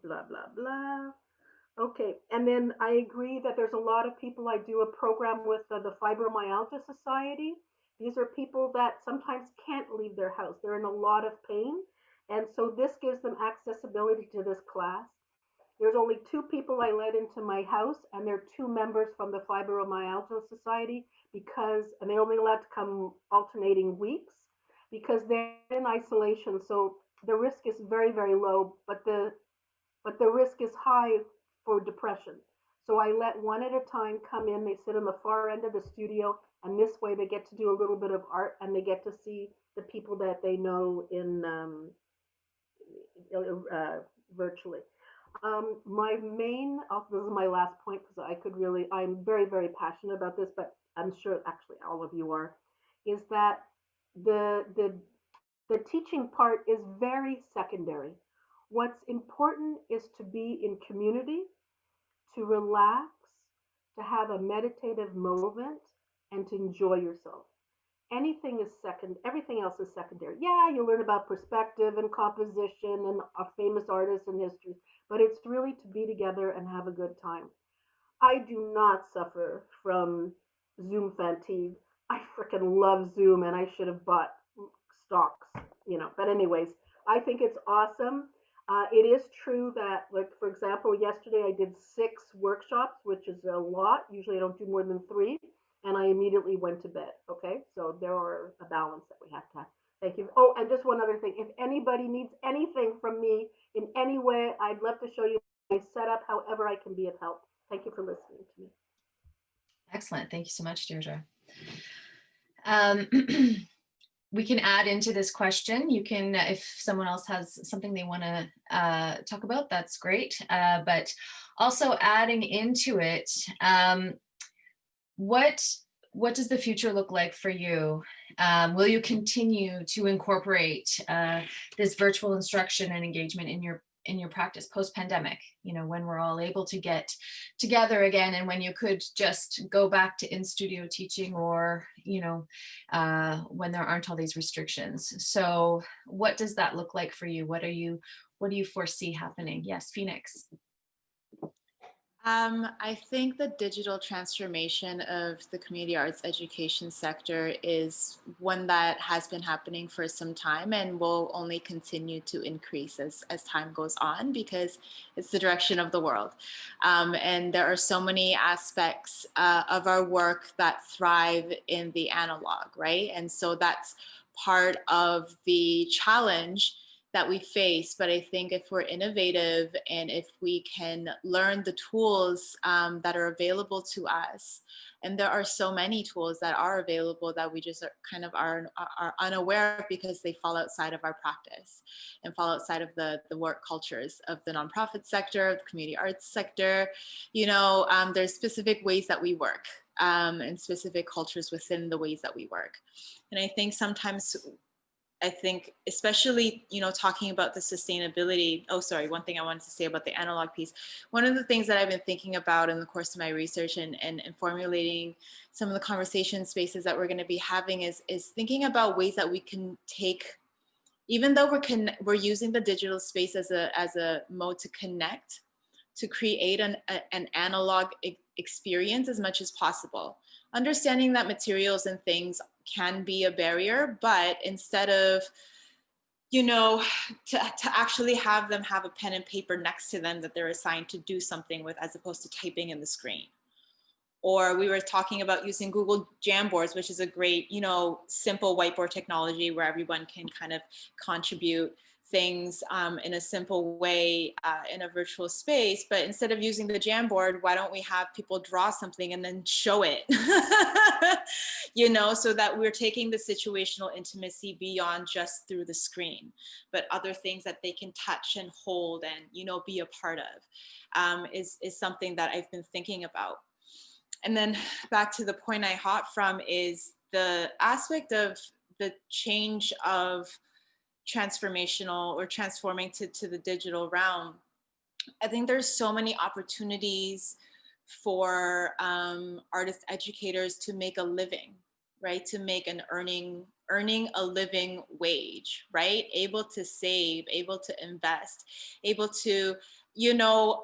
blah, blah. Okay, and then I agree that there's a lot of people. I do a program with the Fibromyalgia Society. These are people that sometimes can't leave their house. They're in a lot of pain. And so this gives them accessibility to this class. There's only 2 people I let into my house, and they're 2 members from the Fibromyalgia Society, and they're only allowed to come alternating weeks because they're in isolation. So the risk is very, very low, but the risk is high for depression. So I let one at a time come in. They sit on the far end of the studio, and this way they get to do a little bit of art, and they get to see the people that they know in virtually. My main, this is my last point because I'm very, very passionate about this, but I'm sure actually all of you are, is that the teaching part is very secondary. What's important is to be in community, to relax, to have a meditative moment, and to enjoy yourself. Everything else is secondary. Yeah, you learn about perspective and composition and famous artists and history, but it's really to be together and have a good time. I do not suffer from Zoom fatigue. I freaking love Zoom, and I should have bought stocks, But anyways, I think it's awesome. It is true that, like, for example, yesterday I did 6 workshops, which is a lot. Usually I don't do more than 3. And I immediately went to bed. Okay, so there are a balance that we have to have. Thank you. Oh, and just one other thing. If anybody needs anything from me in any way, I'd love to show you my setup, however I can be of help. Thank you for listening to me. Excellent. Thank you so much, Deirdre. We can add into this question. You can, if someone else has something they want to talk about, that's great. But also adding into it, what does the future look like for you? Will you continue to incorporate this virtual instruction and engagement in your practice post-pandemic, you know, when we're all able to get together again, and when you could just go back to in-studio teaching, or, you know, when there aren't all these restrictions. So what does that look like for you? What do you foresee happening? Yes, Phoenix. I think the digital transformation of the community arts education sector is one that has been happening for some time and will only continue to increase as time goes on, because it's the direction of the world. And there are so many aspects of our work that thrive in the analog, right? And so that's part of the challenge that we face. But I think if we're innovative and if we can learn the tools that are available to us, and there are so many tools that are available that we just are unaware of, because they fall outside of our practice and fall outside of the work cultures of the nonprofit sector, of the community arts sector. You know, there's specific ways that we work and specific cultures within the ways that we work. And I think sometimes, especially, you know, talking about the sustainability, one thing I wanted to say about the analog piece. One of the things that I've been thinking about in the course of my research and formulating some of the conversation spaces that we're going to be having is thinking about ways that we can take, even though we're using the digital space as a mode to connect, to create an analog experience as much as possible. Understanding that materials and things can be a barrier, but instead of, you know, to actually have them have a pen and paper next to them that they're assigned to do something with, as opposed to typing in the screen. Or we were talking about using Google Jamboards, which is a great, you know, simple whiteboard technology where everyone can kind of contribute things in a simple way in a virtual space. But instead of using the Jamboard, why don't we have people draw something and then show it? You know, so that we're taking the situational intimacy beyond just through the screen, but other things that they can touch and hold and, you know, be a part of is something that I've been thinking about. And then back to the point I hop from is the aspect of the change of transformational or transforming to the digital realm. I think there's so many opportunities for artist educators to make a living, right? To make an earning a living wage, right? Able to save, able to invest, able to, you know,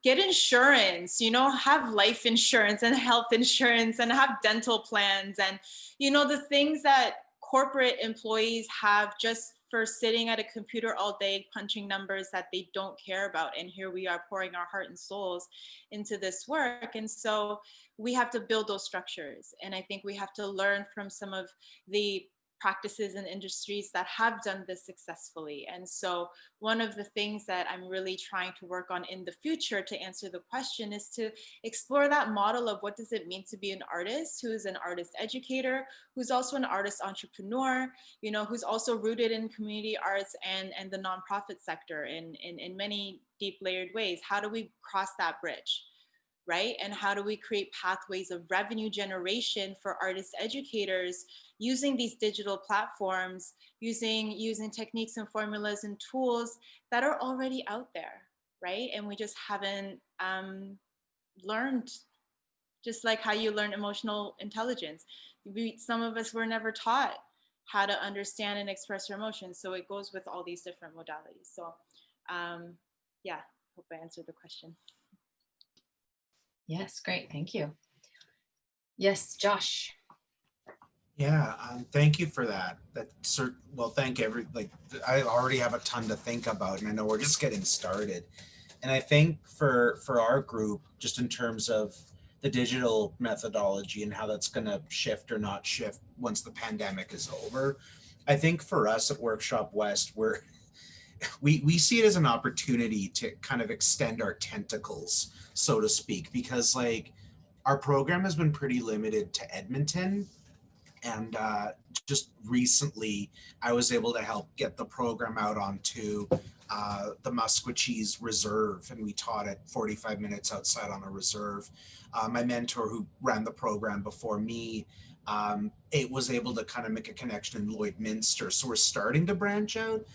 get insurance, you know, have life insurance and health insurance and have dental plans and, you know, the things that corporate employees have just for sitting at a computer all day, punching numbers that they don't care about. And here we are pouring our heart and souls into this work. And so we have to build those structures. And I think we have to learn from some of the practices and industries that have done this successfully. And so one of the things that I'm really trying to work on in the future to answer the question is to explore that model of what does it mean to be an artist who is an artist educator, who's also an artist entrepreneur, you know, who's also rooted in community arts and the nonprofit sector in many deep layered ways. How do we cross that bridge? Right? And how do we create pathways of revenue generation for artist educators using these digital platforms, using techniques and formulas and tools that are already out there, right? And we just haven't learned, just like how you learn emotional intelligence. Some of us were never taught how to understand and express our emotions. So it goes with all these different modalities. So yeah, hope I answered the question. Yes, great, thank you. Yes, Josh. Yeah, thank you for that. Well, I already have a ton to think about, and I know we're just getting started. And I think for our group, just in terms of the digital methodology and how that's going to shift or not shift once the pandemic is over, I think for us at Workshop West, we see it as an opportunity to kind of extend our tentacles, so to speak, because like our program has been pretty limited to Edmonton. And just recently, I was able to help get the program out onto the Musquecheese Reserve, and we taught it 45 minutes outside on a reserve. My mentor who ran the program before me, it was able to kind of make a connection in Lloydminster. So we're starting to branch out.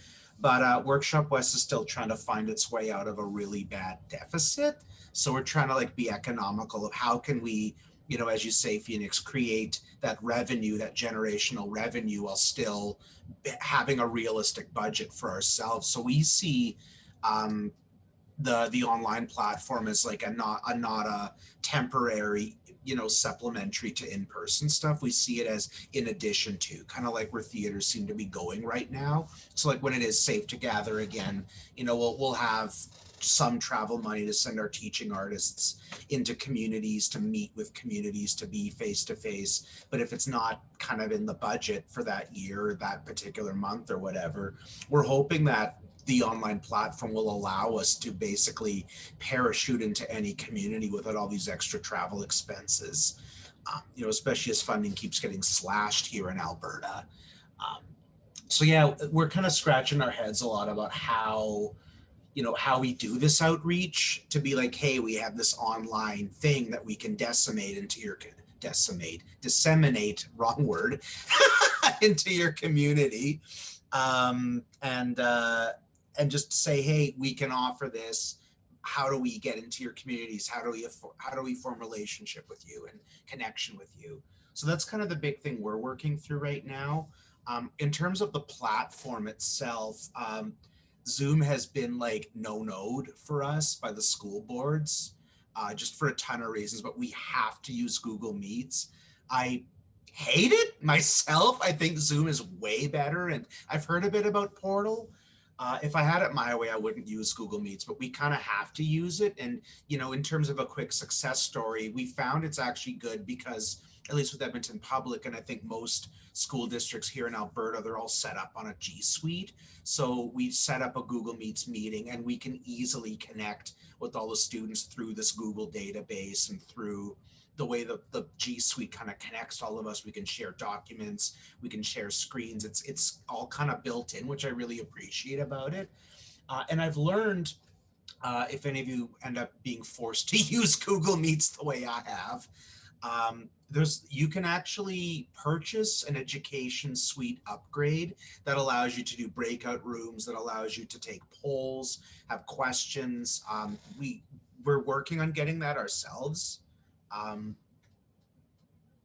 But Workshop West is still trying to find its way out of a really bad deficit. So we're trying to like be economical of how can we, you know, as you say, Phoenix, create that revenue, that generational revenue, while still having a realistic budget for ourselves. So we see the online platform as like not a temporary, you know, supplementary to in-person stuff. We see it as in addition to, kind of like where theaters seem to be going right now. So like when it is safe to gather again, you know, we'll have some travel money to send our teaching artists into communities, to meet with communities, to be face to face. But if it's not kind of in the budget for that year or that particular month or whatever, we're hoping that the online platform will allow us to basically parachute into any community without all these extra travel expenses, you know, especially as funding keeps getting slashed here in Alberta. So yeah, we're kind of scratching our heads a lot about how, you know, how we do this outreach to be like, hey, we have this online thing that we can disseminate, wrong word, into your community. And just say, hey, we can offer this. How do we get into your communities? How do we form relationship with you and connection with you? So that's kind of the big thing we're working through right now. In terms of the platform itself, Zoom has been like no-no'd for us by the school boards, just for a ton of reasons, but we have to use Google Meets. I hate it myself. I think Zoom is way better, and I've heard a bit about Portal. If I had it my way, I wouldn't use Google Meets, but we kind of have to use it. And, you know, in terms of a quick success story, we found it's actually good because, at least with Edmonton Public, and I think most school districts here in Alberta, they're all set up on a G Suite. So we set up a Google Meets meeting, and we can easily connect with all the students through this Google database and through the way the G Suite kind of connects all of us. We can share documents, we can share screens. It's all kind of built in, which I really appreciate about it. And I've learned, if any of you end up being forced to use Google Meets the way I have, you can actually purchase an education suite upgrade that allows you to do breakout rooms, that allows you to take polls, have questions. We're working on getting that ourselves.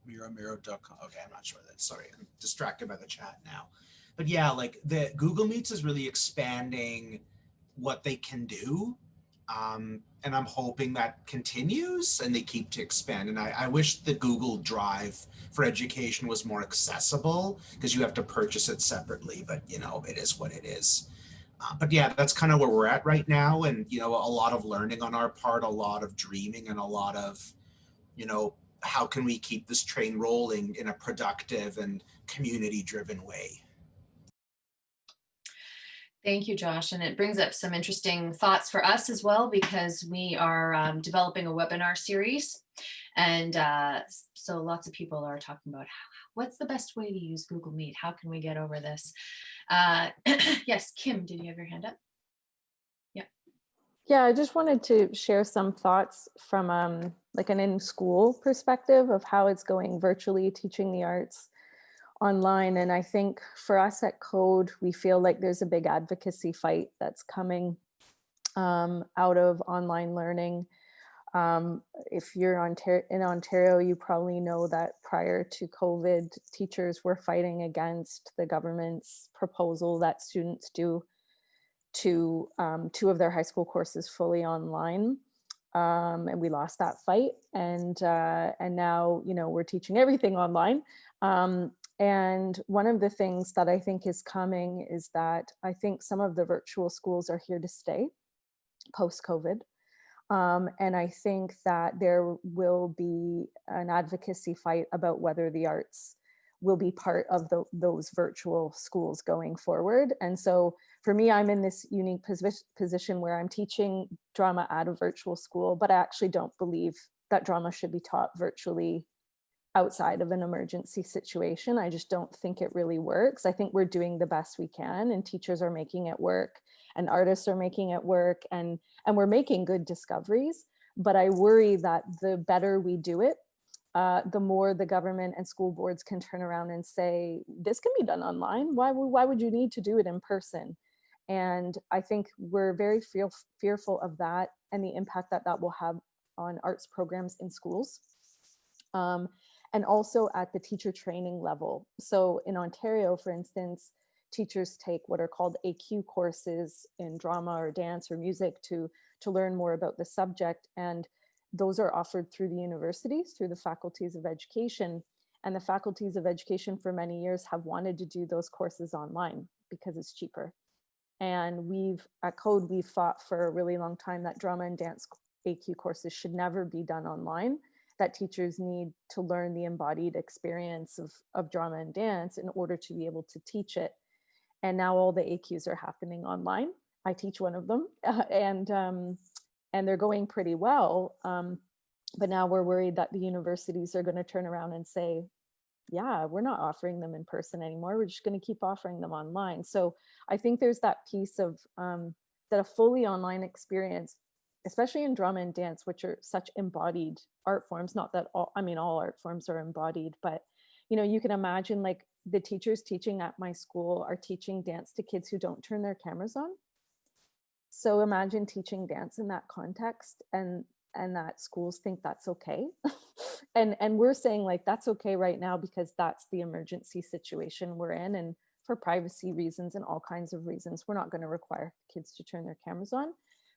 Miro.com. Okay, I'm not sure that. Sorry, I'm distracted by the chat now. But yeah, like the Google Meets is really expanding what they can do. And I'm hoping that continues and they keep to expand. And I wish the Google Drive for education was more accessible, because you have to purchase it separately, but you know, it is what it is. But yeah, that's kind of where we're at right now. And, you know, a lot of learning on our part, a lot of dreaming, and a lot of, you know, how can we keep this train rolling in a productive and community-driven way? Thank you, Josh. And it brings up some interesting thoughts for us as well, because we are developing a webinar series. And so lots of people are talking about what's the best way to use Google Meet? How can we get over this? Yes, Kim, did you have your hand up? Yeah. Yeah, I just wanted to share some thoughts from like an in-school perspective of how it's going virtually, teaching the arts online. And I think for us at Code, we feel like there's a big advocacy fight that's coming out of online learning. If you're in Ontario, you probably know that prior to COVID, teachers were fighting against the government's proposal that students do two of their high school courses fully online. And we lost that fight. And now, you know, we're teaching everything online. And one of the things that I think is coming is that I think some of the virtual schools are here to stay post-COVID. And I think that there will be an advocacy fight about whether the arts will be part of those virtual schools going forward. And so for me, I'm in this unique position where I'm teaching drama at a virtual school, but I actually don't believe that drama should be taught virtually outside of an emergency situation. I just don't think it really works. I think we're doing the best we can, and teachers are making it work, and artists are making it work, and we're making good discoveries. But I worry that the better we do it, the more the government and school boards can turn around and say, this can be done online. Why would you need to do it in person? And I think we're very fearful of that and the impact that that will have on arts programs in schools. And also at the teacher training level. So in Ontario, for instance, teachers take what are called AQ courses in drama or dance or music to learn more about the subject. And those are offered through the universities, through the faculties of education. And the faculties of education for many years have wanted to do those courses online because it's cheaper. And at Code, we've fought for a really long time that drama and dance AQ courses should never be done online, that teachers need to learn the embodied experience of drama and dance in order to be able to teach it. And now all the AQs are happening online. I teach one of them, and they're going pretty well. But now we're worried that the universities are going to turn around and say, yeah, we're not offering them in person anymore. We're just going to keep offering them online. So I think there's that piece of that a fully online experience, especially in drama and dance, which are such embodied art forms, not that all art forms are embodied, but you can imagine like the teachers teaching at my school are teaching dance to kids who don't turn their cameras on. So imagine teaching dance in that context and that schools think that's okay. and we're saying like, that's okay right now because that's the emergency situation we're in. And for privacy reasons and all kinds of reasons, we're not going to require kids to turn their cameras on.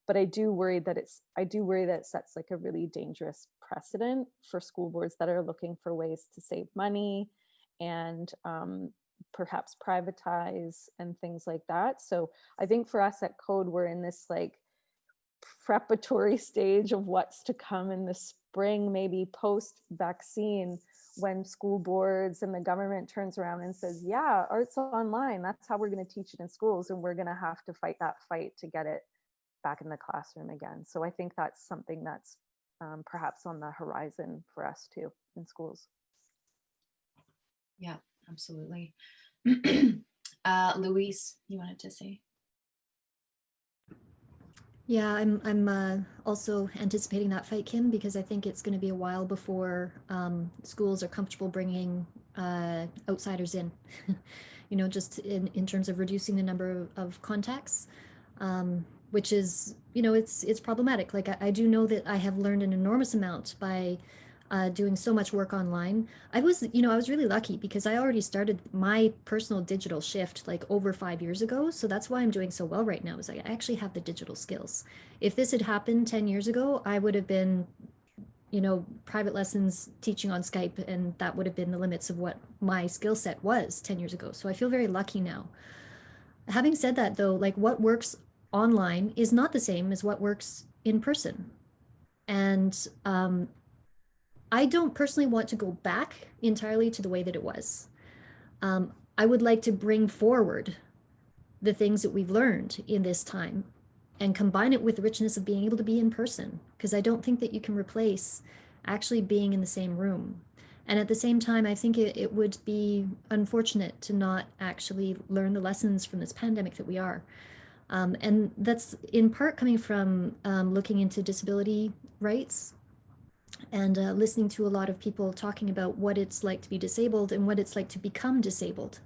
But I do worry that it sets like a really dangerous precedent for school boards that are looking for ways to save money and perhaps privatize and things like that. So I think for us at Code, we're in this like preparatory stage of what's to come in the spring, maybe post-vaccine, when school boards and the government turns around and says, yeah, art's online, that's how we're going to teach it in schools, and we're going to have to fight that fight to get it back in the classroom again. So I think that's something that's perhaps on the horizon for us too in schools. Yeah, absolutely. Louise, you wanted to say? Yeah, I'm also anticipating that fight, Kim, because I think it's going to be a while before schools are comfortable bringing outsiders in, just in terms of reducing the number of contacts, which is, it's problematic. Like I do know that I have learned an enormous amount by doing so much work online. I was really lucky because I already started my personal digital shift like over 5 years ago. So that's why I'm doing so well right now, is I actually have the digital skills. If this had happened 10 years ago, I would have been, private lessons teaching on Skype, and that would have been the limits of what my skill set was 10 years ago. So I feel very lucky now. Having said that though, like what works online is not the same as what works in person. And I don't personally want to go back entirely to the way that it was. I would like to bring forward the things that we've learned in this time and combine it with the richness of being able to be in person, because I don't think that you can replace actually being in the same room. And at the same time, I think it would be unfortunate to not actually learn the lessons from this pandemic that we are. And that's in part coming from looking into disability rights and listening to a lot of people talking about what it's like to be disabled and what it's like to become disabled,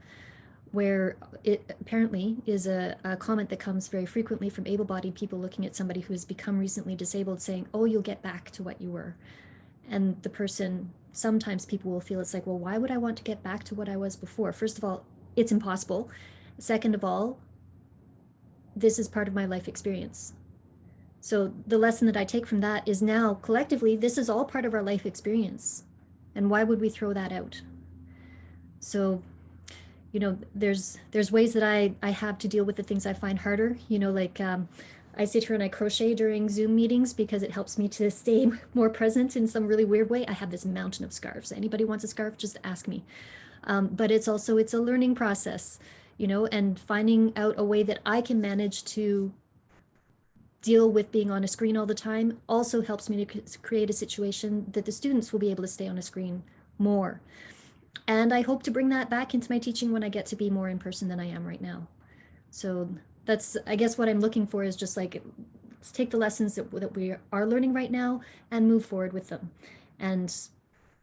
where it apparently is a comment that comes very frequently from able-bodied people looking at somebody who has become recently disabled saying, oh, you'll get back to what you were. And the person, sometimes people will feel it's like, well, why would I want to get back to what I was before? First of all, it's impossible. Second of all, this is part of my life experience. So the lesson that I take from that is now collectively, this is all part of our life experience. And why would we throw that out? So, there's ways that I have to deal with the things I find harder, like I sit here and I crochet during Zoom meetings because it helps me to stay more present in some really weird way. I have this mountain of scarves. Anybody wants a scarf, just ask me. But it's a learning process, and finding out a way that I can manage to deal with being on a screen all the time also helps me to create a situation that the students will be able to stay on a screen more. And I hope to bring that back into my teaching when I get to be more in person than I am right now. So that's, I guess what I'm looking for is just like, let's take the lessons that we are learning right now and move forward with them. And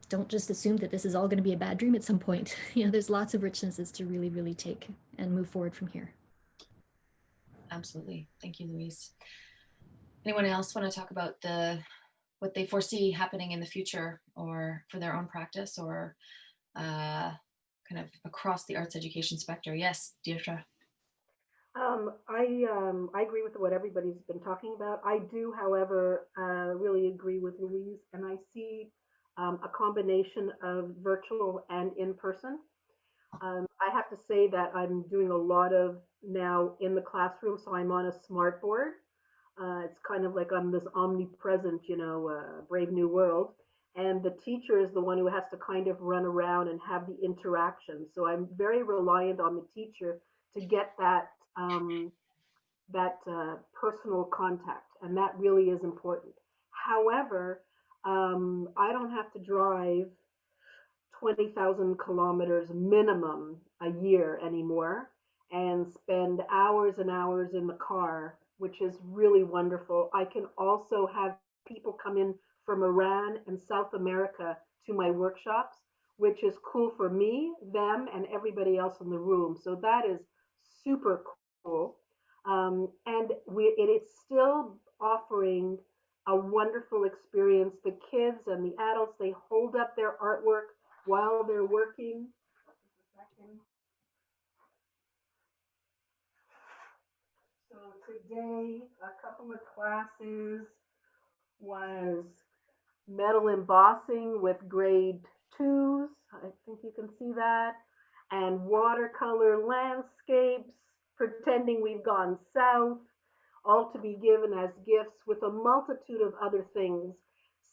don't just assume that this is all going to be a bad dream at some point. There's lots of richnesses to really, really take and move forward from here. absolutely. Thank you, Louise. Anyone else want to talk about what they foresee happening in the future, or for their own practice, or kind of across the arts education spectrum? Yes, Deirdre. I agree with what everybody's been talking about. I do, however, really agree with Louise, and I see a combination of virtual and in-person. I have to say that I'm doing a lot of now in the classroom, so I'm on a smart board. It's kind of like I'm this omnipresent, Brave New World. And the teacher is the one who has to kind of run around and have the interaction. So I'm very reliant on the teacher to get that personal contact, and that really is important. However, I don't have to drive 20,000 kilometers minimum a year anymore and spend hours and hours in the car, which is really wonderful. I can also have people come in from Iran and South America to my workshops, which is cool for me, them, and everybody else in the room. So that is super cool. And it is still offering a wonderful experience. The kids and the adults, they hold up their artwork while they're working. So today, a couple of classes was metal embossing with grade 2s. I think you can see that. And watercolor landscapes, pretending we've gone south, all to be given as gifts, with a multitude of other things.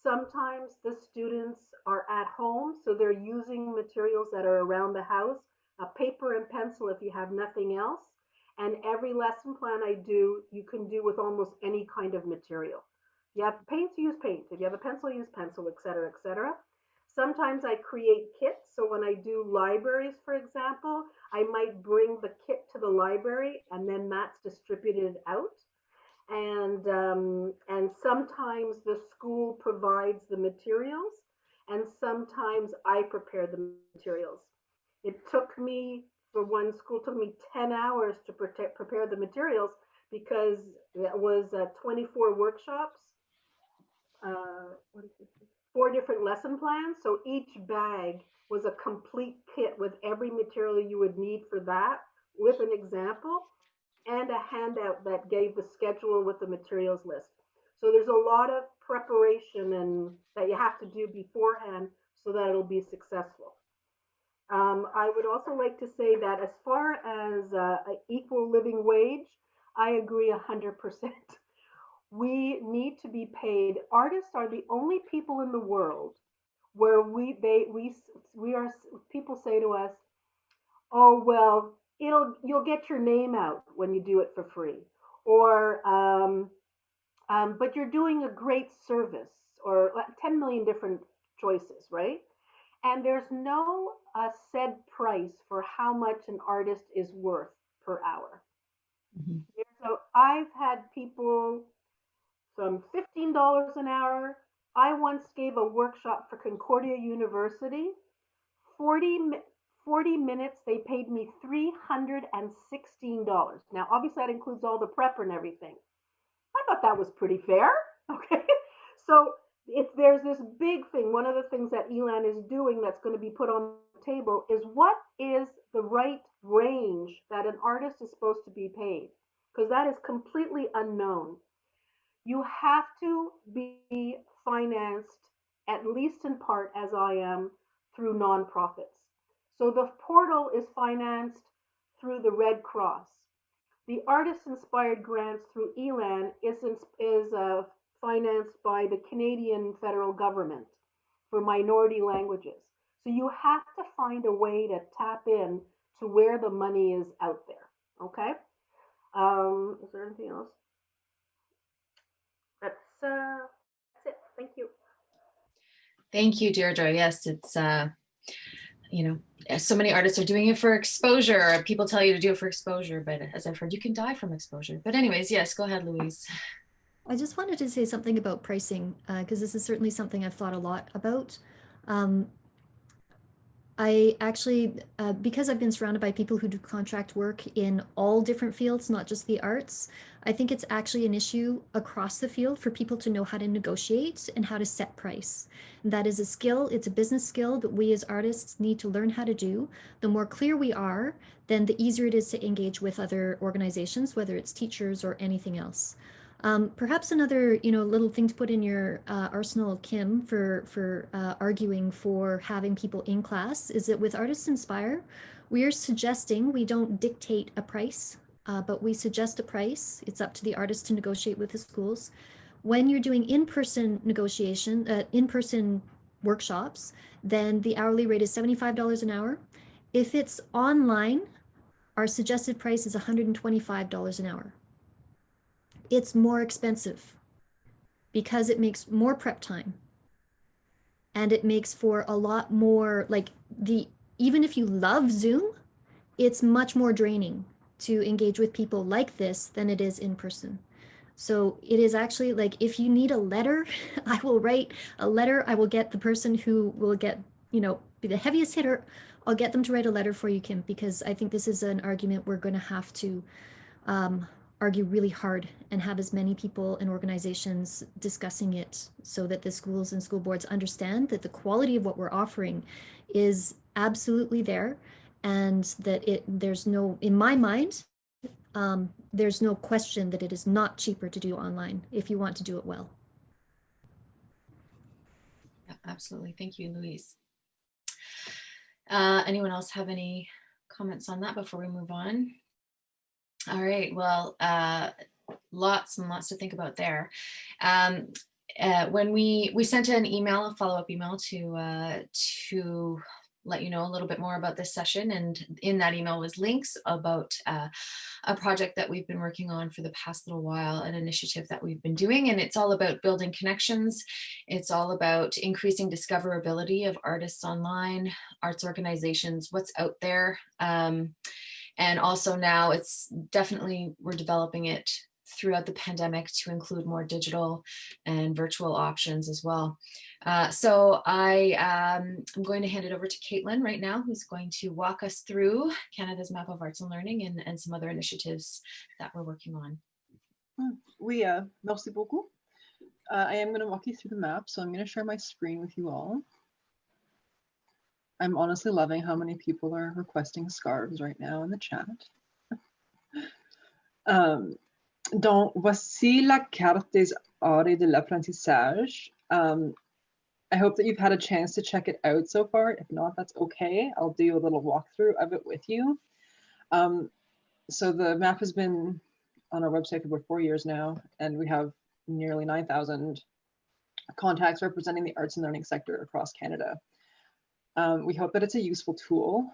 Sometimes the students are at home, so they're using materials that are around the house, a paper and pencil if you have nothing else. And every lesson plan I do, you can do with almost any kind of material. If you have paint, use paint. If you have a pencil, use pencil, etc., etc. Sometimes I create kits. So when I do libraries, for example, I might bring the kit to the library and then that's distributed out. And sometimes the school provides the materials, and sometimes I prepare the materials. It took me, for one school, took me 10 hours to prepare the materials because it was 24 workshops, 4 different lesson plans. So each bag was a complete kit with every material you would need for that, with an example and a handout that gave the schedule with the materials list. So there's a lot of preparation and that you have to do beforehand so that it'll be successful. I would also like to say that as far as an equal living wage, I agree 100%. We need to be paid. Artists are the only people in the world where people say to us, oh, well, you'll get your name out when you do it for free, or but you're doing a great service, or 10 million different choices, right? And there's no said price for how much an artist is worth per hour. Mm-hmm. So I've had people from $15 an hour. I once gave a workshop for Concordia University. 40 minutes, they paid me $316. Now, obviously, that includes all the prep and everything. I thought that was pretty fair. Okay. So there's this big thing. One of the things that ELAN is doing that's going to be put on the table is what is the right range that an artist is supposed to be paid? Because that is completely unknown. You have to be financed, at least in part, as I am, through nonprofits. So the portal is financed through the Red Cross. The artist-inspired grants through ELAN is financed by the Canadian federal government for minority languages. So you have to find a way to tap in to where the money is out there. Okay. Is there anything else? That's it. Thank you. Thank you, Deirdre. Yes, it's so many artists are doing it for exposure. People tell you to do it for exposure, but as I've heard, you can die from exposure. But anyways, yes, go ahead, Louise. I just wanted to say something about pricing, because this is certainly something I've thought a lot about. I actually, because I've been surrounded by people who do contract work in all different fields, not just the arts, I think it's actually an issue across the field for people to know how to negotiate and how to set price. That is a skill, it's a business skill that we as artists need to learn how to do. The more clear we are, then the easier it is to engage with other organizations, whether it's teachers or anything else. Perhaps another, little thing to put in your arsenal, Kim, for arguing for having people in class is that with Artists Inspire, we are suggesting, we don't dictate a price, but we suggest a price. It's up to the artist to negotiate with the schools. When you're doing in-person negotiation, in-person workshops, then the hourly rate is $75 an hour. If it's online, our suggested price is $125 an hour. It's more expensive because it makes more prep time, and it makes for a lot more, even if you love Zoom, it's much more draining to engage with people like this than it is in person. So it is actually if you need a letter, I will write a letter. I will get the person who will get, be the heaviest hitter. I'll get them to write a letter for you, Kim, because I think this is an argument we're going to have to argue really hard and have as many people and organizations discussing it so that the schools and school boards understand that the quality of what we're offering is absolutely there, and that there's no, in my mind, there's no question that it is not cheaper to do online if you want to do it well. Yeah, absolutely. Thank you, Louise. Anyone else have any comments on that before we move on? All right, well, lots and lots to think about there. When we sent an email, a follow-up email to let you know a little bit more about this session, and in that email was links about a project that we've been working on for the past little while, an initiative that we've been doing, and it's all about building connections. It's all about increasing discoverability of artists online, arts organizations, what's out there. And also now it's definitely, we're developing it throughout the pandemic to include more digital and virtual options as well. So I'm going to hand it over to Caitlin right now, who's going to walk us through Canada's Map of Arts and Learning and some other initiatives that we're working on. Oui, merci beaucoup. I am going to walk you through the map, so I'm going to share my screen with you all. I'm honestly loving how many people are requesting scarves right now in the chat. Donc, voici la carte des arts et de l'apprentissage. I hope that you've had a chance to check it out so far. If not, that's okay. I'll do a little walkthrough of it with you. So the map has been on our website for about 4 years now, and we have nearly 9,000 contacts representing the arts and learning sector across Canada. We hope that it's a useful tool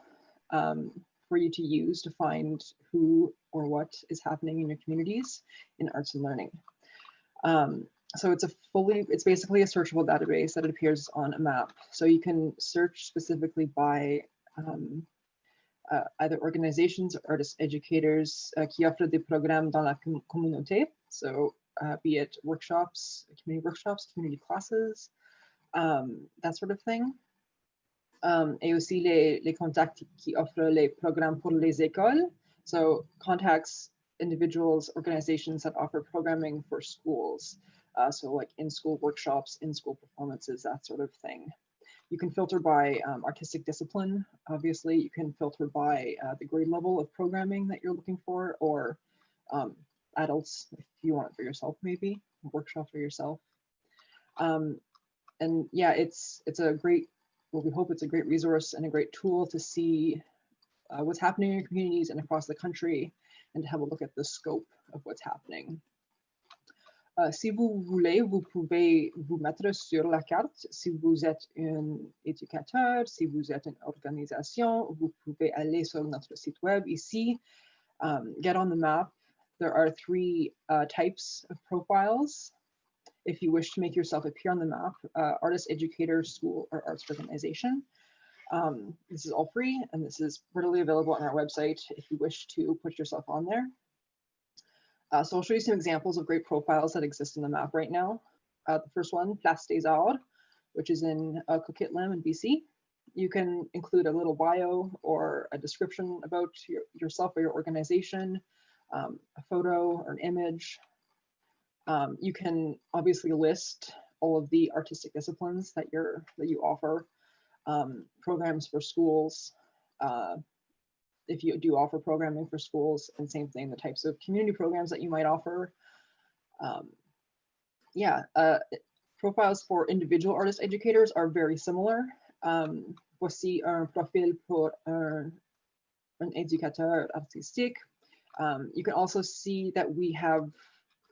for you to use to find who or what is happening in your communities in arts and learning. So it's basically a searchable database that appears on a map. So you can search specifically by either organizations or artist educators qui offrent des programmes dans la communauté. So be it workshops, community classes, that sort of thing. Et aussi les contacts qui offrent les programmes pour les écoles. So contacts, individuals, organizations that offer programming for schools. So like in-school workshops, in-school performances, that sort of thing. You can filter by artistic discipline. Obviously, you can filter by the grade level of programming that you're looking for, or adults, if you want it for yourself, maybe, a workshop for yourself. And yeah, it's a great, well, we hope it's a great resource and a great tool to see what's happening in your communities and across the country, and to have a look at the scope of what's happening. Si vous voulez, vous pouvez vous mettre sur la carte. Si vous êtes un éducateur, si vous êtes une organisation, vous pouvez aller sur notre site web ici. Get on the map. There are 3 types of profiles if you wish to make yourself appear on the map: artist, educator, school, or arts organization. This is all free, and this is readily available on our website if you wish to put yourself on there. So I'll show you some examples of great profiles that exist in the map right now. The first one, Place des Arts, which is in Coquitlam in BC. You can include a little bio or a description about yourself or your organization, a photo or an image. You can obviously list all of the artistic disciplines that you offer, programs for schools, if you do offer programming for schools, and same thing, the types of community programs that you might offer. Profiles for individual artist educators are very similar. Voici un profil pour un éducateur artistique. You can also see that we have,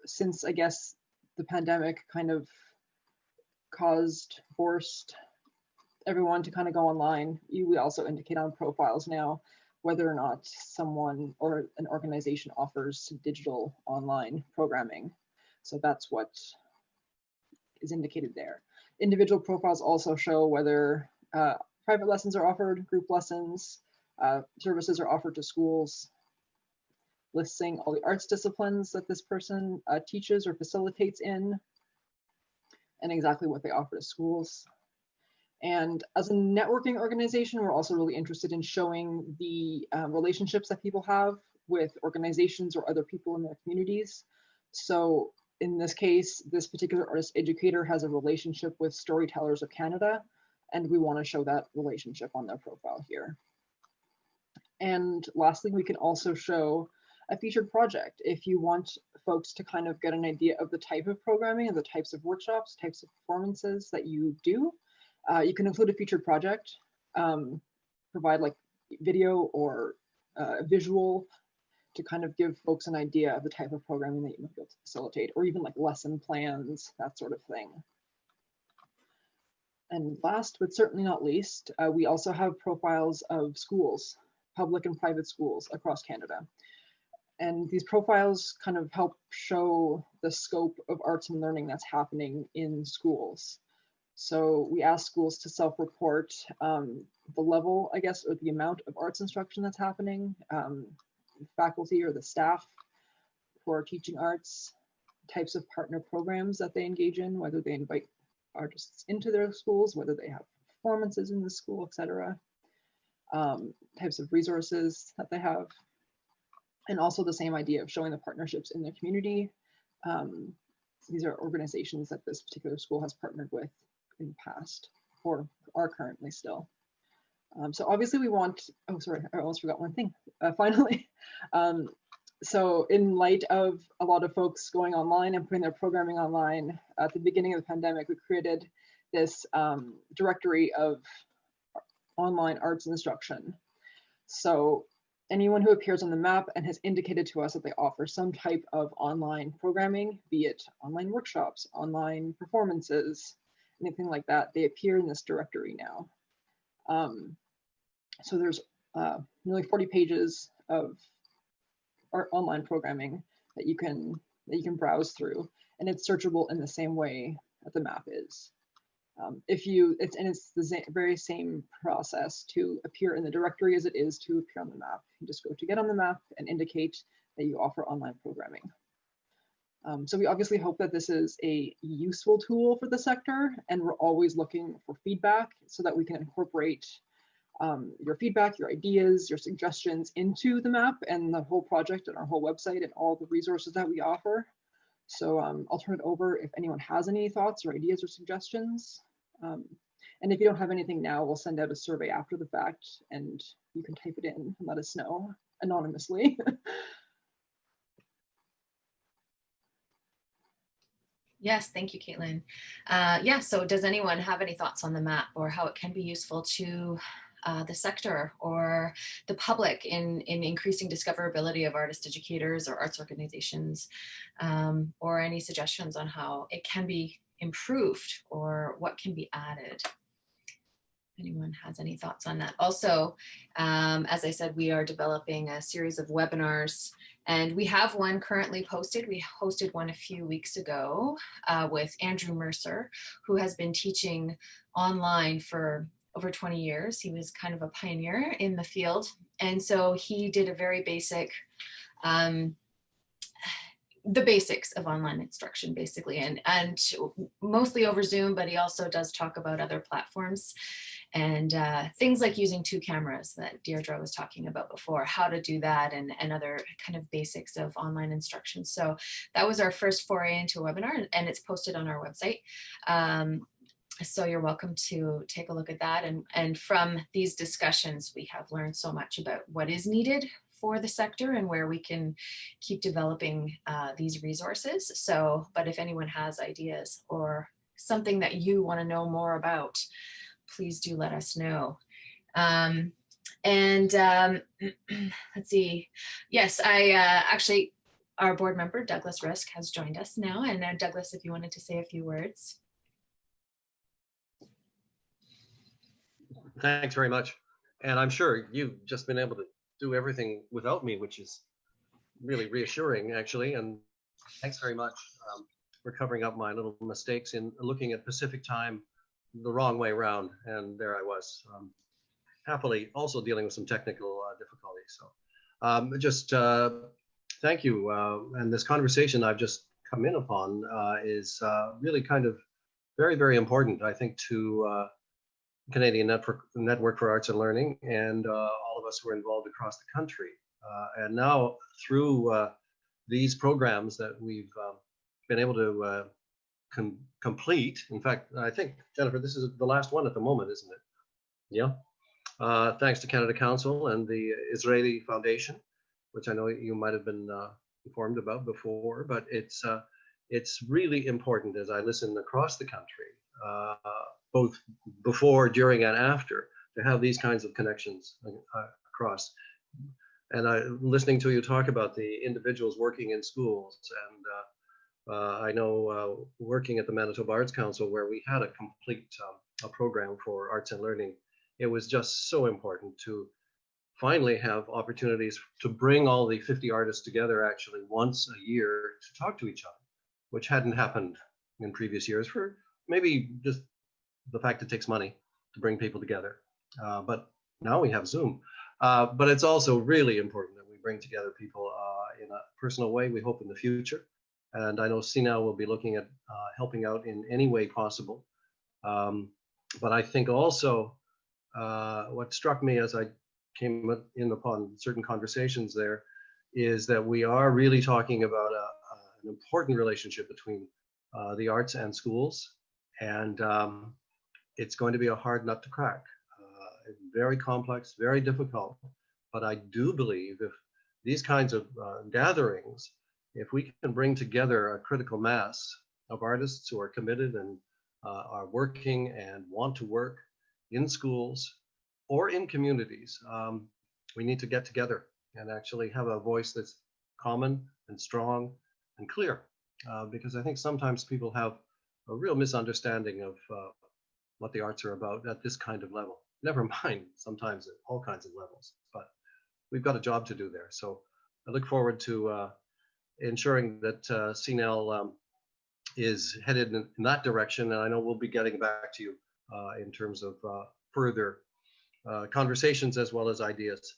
since I guess the pandemic kind of forced everyone to kind of go online, we also indicate on profiles now whether or not someone or an organization offers digital online programming. So that's what is indicated there. Individual profiles also show whether private lessons are offered, group lessons, services are offered to schools, listing all the arts disciplines that this person teaches or facilitates in, and exactly what they offer to schools. And as a networking organization, we're also really interested in showing the relationships that people have with organizations or other people in their communities. So in this case, this particular artist educator has a relationship with Storytellers of Canada, and we want to show that relationship on their profile here. And lastly, we can also show a featured project. If you want folks to kind of get an idea of the type of programming and the types of workshops, types of performances that you do, you can include a featured project, provide like video or visual to kind of give folks an idea of the type of programming that you might be able to facilitate, or even like lesson plans, that sort of thing. And last, but certainly not least, we also have profiles of schools, public and private schools across Canada. And these profiles kind of help show the scope of arts and learning that's happening in schools. So we ask schools to self-report the level, I guess, or the amount of arts instruction that's happening, faculty or the staff who are teaching arts, types of partner programs that they engage in, whether they invite artists into their schools, whether they have performances in the school, etc. Types of resources that they have. And also the same idea of showing the partnerships in the community. These are organizations that this particular school has partnered with in the past or are currently still. So obviously we want, oh sorry, I almost forgot one thing, finally. So in light of a lot of folks going online and putting their programming online, at the beginning of the pandemic, we created this directory of online arts instruction. So anyone who appears on the map and has indicated to us that they offer some type of online programming, be it online workshops, online performances, anything like that, they appear in this directory now. So there's nearly 40 pages of our online programming that you can browse through, and it's searchable in the same way that the map is. It's the very same process to appear in the directory as it is to appear on the map. You just go to get on the map and indicate that you offer online programming. So we obviously hope that this is a useful tool for the sector, and we're always looking for feedback so that we can incorporate your feedback, your ideas, your suggestions into the map and the whole project and our whole website and all the resources that we offer. So I'll turn it over if anyone has any thoughts or ideas or suggestions. And if you don't have anything now, we'll send out a survey after the fact and you can type it in and let us know anonymously. Yes, thank you, Caitlin. Yeah, so does anyone have any thoughts on the map or how it can be useful to the sector or the public in increasing discoverability of artist educators or arts organizations, or any suggestions on how it can be improved or what can be added? Anyone has any thoughts on that? Also, as I said, we are developing a series of webinars, and we have one currently posted. We hosted one a few weeks ago with Andrew Mercer, who has been teaching online for over 20 years. He was kind of a pioneer in the field. And so he did a very basic the basics of online instruction, basically, and mostly over Zoom, but he also does talk about other platforms and things like using 2 cameras that Deirdre was talking about before, how to do that, and other kind of basics of online instruction. So that was our first foray into a webinar, and it's posted on our website. So you're welcome to take a look at that. And from these discussions, we have learned so much about what is needed for the sector and where we can keep developing these resources. So, but if anyone has ideas or something that you want to know more about, please do let us know. Let's see. Yes, actually, our board member, Douglas Rusk, has joined us now. And Douglas, if you wanted to say a few words. Thanks very much. And I'm sure you've just been able to do everything without me, which is really reassuring, actually. And thanks very much for covering up my little mistakes in looking at Pacific time the wrong way around. And there I was, happily also dealing with some technical difficulties. So just thank you. And this conversation I've just come in upon is really kind of very, very important, I think, to Canadian Network for Arts and Learning and all of us who are involved across the country. And now through these programs that we've been able to complete, in fact, I think, Jennifer, this is the last one at the moment, isn't it? Yeah. Thanks to Canada Council and the Azrieli Foundation, which I know you might have been informed about before, but it's really important as I listen across the country, both before, during, and after, to have these kinds of connections across. And listening to you talk about the individuals working in schools, and I know working at the Manitoba Arts Council, where we had a complete a program for arts and learning, it was just so important to finally have opportunities to bring all the 50 artists together actually once a year to talk to each other, which hadn't happened in previous years for maybe just the fact it takes money to bring people together. But now we have Zoom. But it's also really important that we bring together people in a personal way, we hope in the future. And I know CNOW will be looking at helping out in any way possible. But I think also what struck me as I came in upon certain conversations there is that we are really talking about an important relationship between the arts and schools. And it's going to be a hard nut to crack. Very complex, very difficult. But I do believe if these kinds of gatherings, if we can bring together a critical mass of artists who are committed and are working and want to work in schools or in communities, we need to get together and actually have a voice that's common and strong and clear. Because I think sometimes people have a real misunderstanding of what the arts are about at this kind of level. Never mind, sometimes at all kinds of levels, but we've got a job to do there. So I look forward to ensuring that CNL is headed in that direction. And I know we'll be getting back to you in terms of further conversations as well as ideas.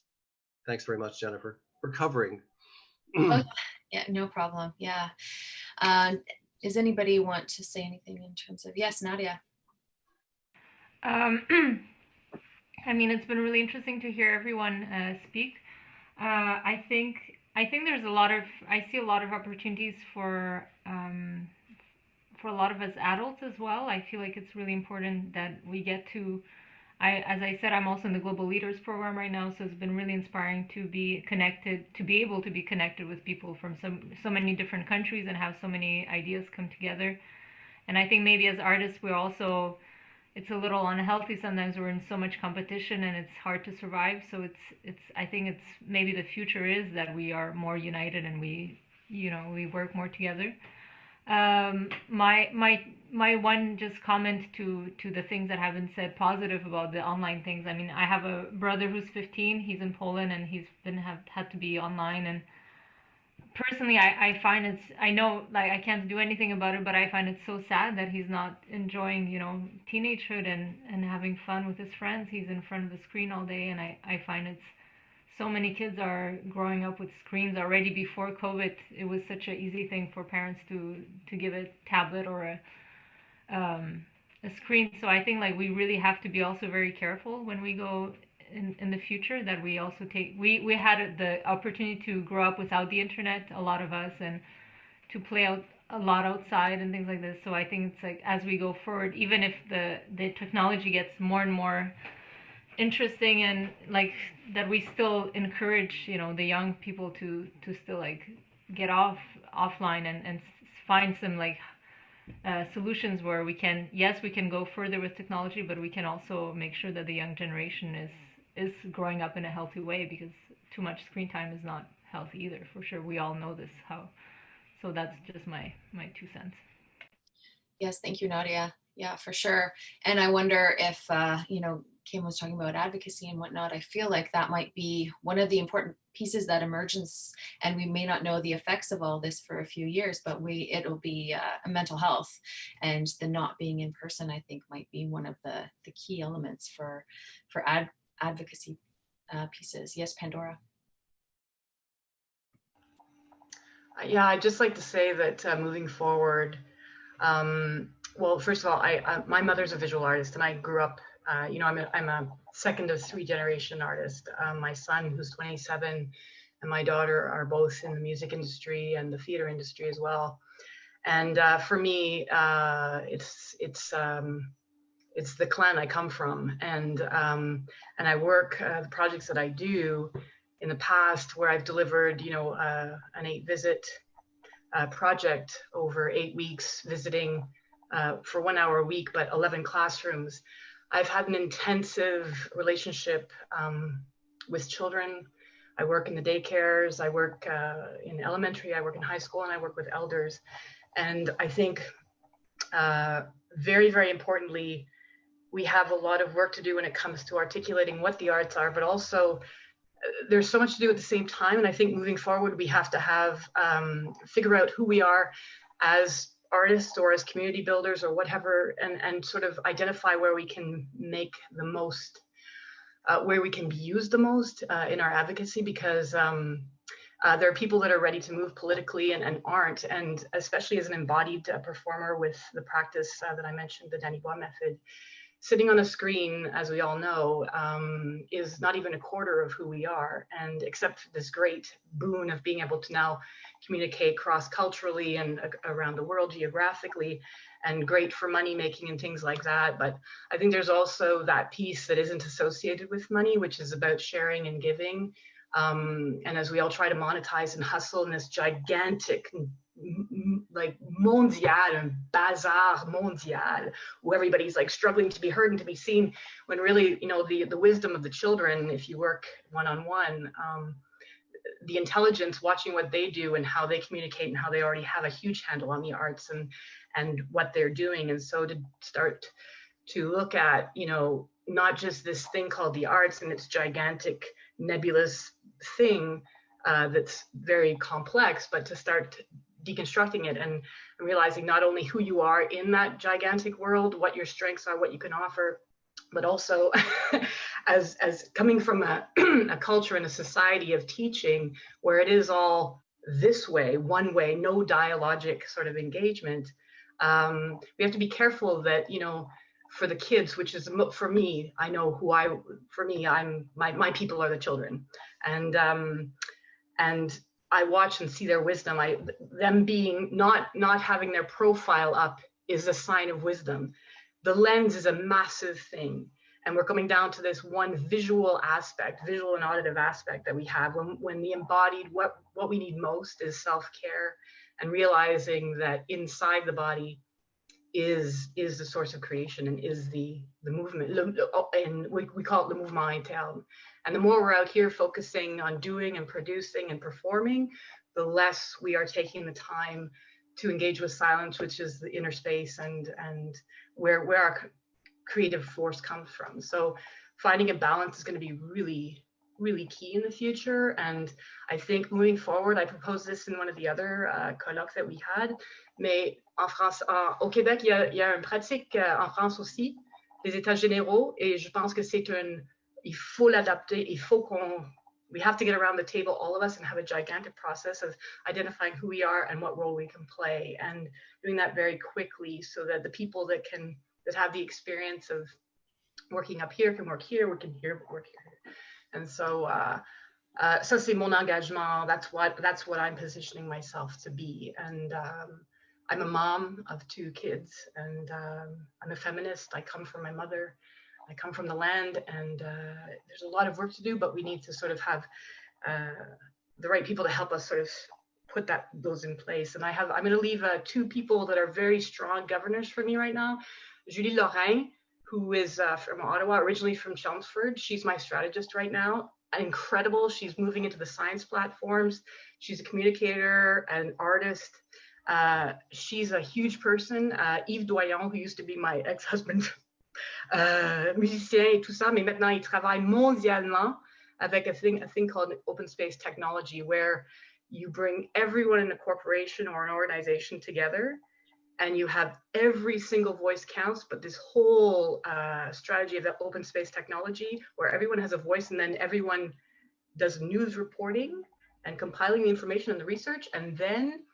Thanks very much, Jennifer, for covering. Oh, yeah, no problem. Yeah. Does anybody want to say anything in terms of, yes, Nadia? I mean, it's been really interesting to hear everyone speak. I think there's I see a lot of opportunities for a lot of us adults as well. I feel like it's really important that we get to, as I said, I'm also in the Global Leaders Program right now, so it's been really inspiring to be connected, to be able to be connected with people from so many different countries and have so many ideas come together. And I think maybe as artists, we're also, it's a little unhealthy sometimes. We're in so much competition and it's hard to survive. So I think it's maybe the future is that we are more united and we work more together. My one just comment to the things that have been said positive about the online things. I mean, I have a brother who's 15. He's in Poland and he's had to be online. And personally, I find I know like I can't do anything about it, but I find it so sad that he's not enjoying, teenagehood and having fun with his friends. He's in front of the screen all day, and I find it's so many kids are growing up with screens already. Before COVID, it was such an easy thing for parents to give a tablet or a screen. So I think like we really have to be also very careful when we go in the future, that we also take, we had the opportunity to grow up without the internet, a lot of us, and to play out a lot outside and things like this. So I think it's like as we go forward, even if the technology gets more and more interesting, and like that we still encourage, you know, the young people to still like get offline and find some like solutions where we can, yes, we can go further with technology, but we can also make sure that the young generation is growing up in a healthy way, because too much screen time is not healthy either, for sure. We all know this. So that's just my 2 cents. Yes, thank you, Nadia. Yeah, for sure. And I wonder if, you know, Kim was talking about advocacy and whatnot. I feel like that might be one of the important pieces that emerges, and we may not know the effects of all this for a few years, but it'll be mental health, and the not being in person, I think, might be one of the key elements for advocacy pieces. Yes, Pandora. Yeah, I'd just like to say that moving forward, well, first of all, my mother's a visual artist, and I grew up, you know, I'm a second of 3 generation artist. My son, who's 27, and my daughter are both in the music industry and the theater industry as well. And for me, it's the clan I come from, and I work the projects that I do in the past, where I've delivered, you know, an 8-visit project over 8 weeks, visiting for 1 hour a week, but 11 classrooms. I've had an intensive relationship with children. I work in the daycares, I work in elementary, I work in high school, and I work with elders. And I think very, very importantly, we have a lot of work to do when it comes to articulating what the arts are, but also there's so much to do at the same time. And I think moving forward, we have to figure out who we are as artists or as community builders or whatever, and sort of identify where we can make the most, where we can be used the most in our advocacy, because there are people that are ready to move politically and aren't. And especially as an embodied performer with the practice that I mentioned, the Danny Bois method, sitting on a screen, as we all know, is not even a quarter of who we are. And except for this great boon of being able to now communicate cross-culturally and around the world geographically, and great for money making and things like that. But I think there's also that piece that isn't associated with money, which is about sharing and giving. And as we all try to monetize and hustle in this gigantic, like mondial, bazar mondial, where everybody's like struggling to be heard and to be seen, when really, you know, the wisdom of the children, if you work one-on-one, the intelligence, watching what they do and how they communicate and how they already have a huge handle on the arts and what they're doing. And so to start to look at, you know, not just this thing called the arts and its gigantic nebulous thing that's very complex, but to start deconstructing it and realizing not only who you are in that gigantic world, what your strengths are, what you can offer, but also as coming from a culture and a society of teaching where it is all this way, one way, no dialogic sort of engagement. We have to be careful that, you know, for the kids, which is for me, I know my people are the children, and I watch and see their wisdom. Them being not having their profile up is a sign of wisdom. The lens is a massive thing, and we're coming down to this one visual and auditive aspect that we have when the embodied, what we need most is self-care, and realizing that inside the body is the source of creation and is the movement, and we call it le mouvement interne. And the more we're out here focusing on doing and producing and performing, the less we are taking the time to engage with silence, which is the inner space and where our creative force comes from. So finding a balance is going to be really, really key in the future. And I think moving forward, I proposed this in one of the other colloques that we had, mais en France, au Québec, il y a une pratique en France aussi, les états généraux, et je pense que il faut l'adapter, il faut we have to get around the table, all of us, and have a gigantic process of identifying who we are and what role we can play, and doing that very quickly so that the people that have the experience of working up here can work here, working here, but work here. And so ça c'est mon engagement. That's what I'm positioning myself to be. And I'm a mom of 2 kids, and I'm a feminist. I come from my mother. I come from the land, and there's a lot of work to do, but we need to sort of have the right people to help us sort of put those in place. And I'm going to leave 2 people that are very strong governors for me right now. Judy Lawrence, who is from Ottawa, originally from Chelmsford. She's my strategist right now. Incredible. She's moving into the science platforms. She's a communicator, an artist. She's a huge person. Yves Doyon, who used to be my ex-husband, musicien et tout ça, mais maintenant il travaille mondialement avec a thing called open space technology, where you bring everyone in a corporation or an organization together, and you have every single voice counts, but this whole strategy of that open space technology where everyone has a voice, and then everyone does news reporting and compiling the information and the research, and then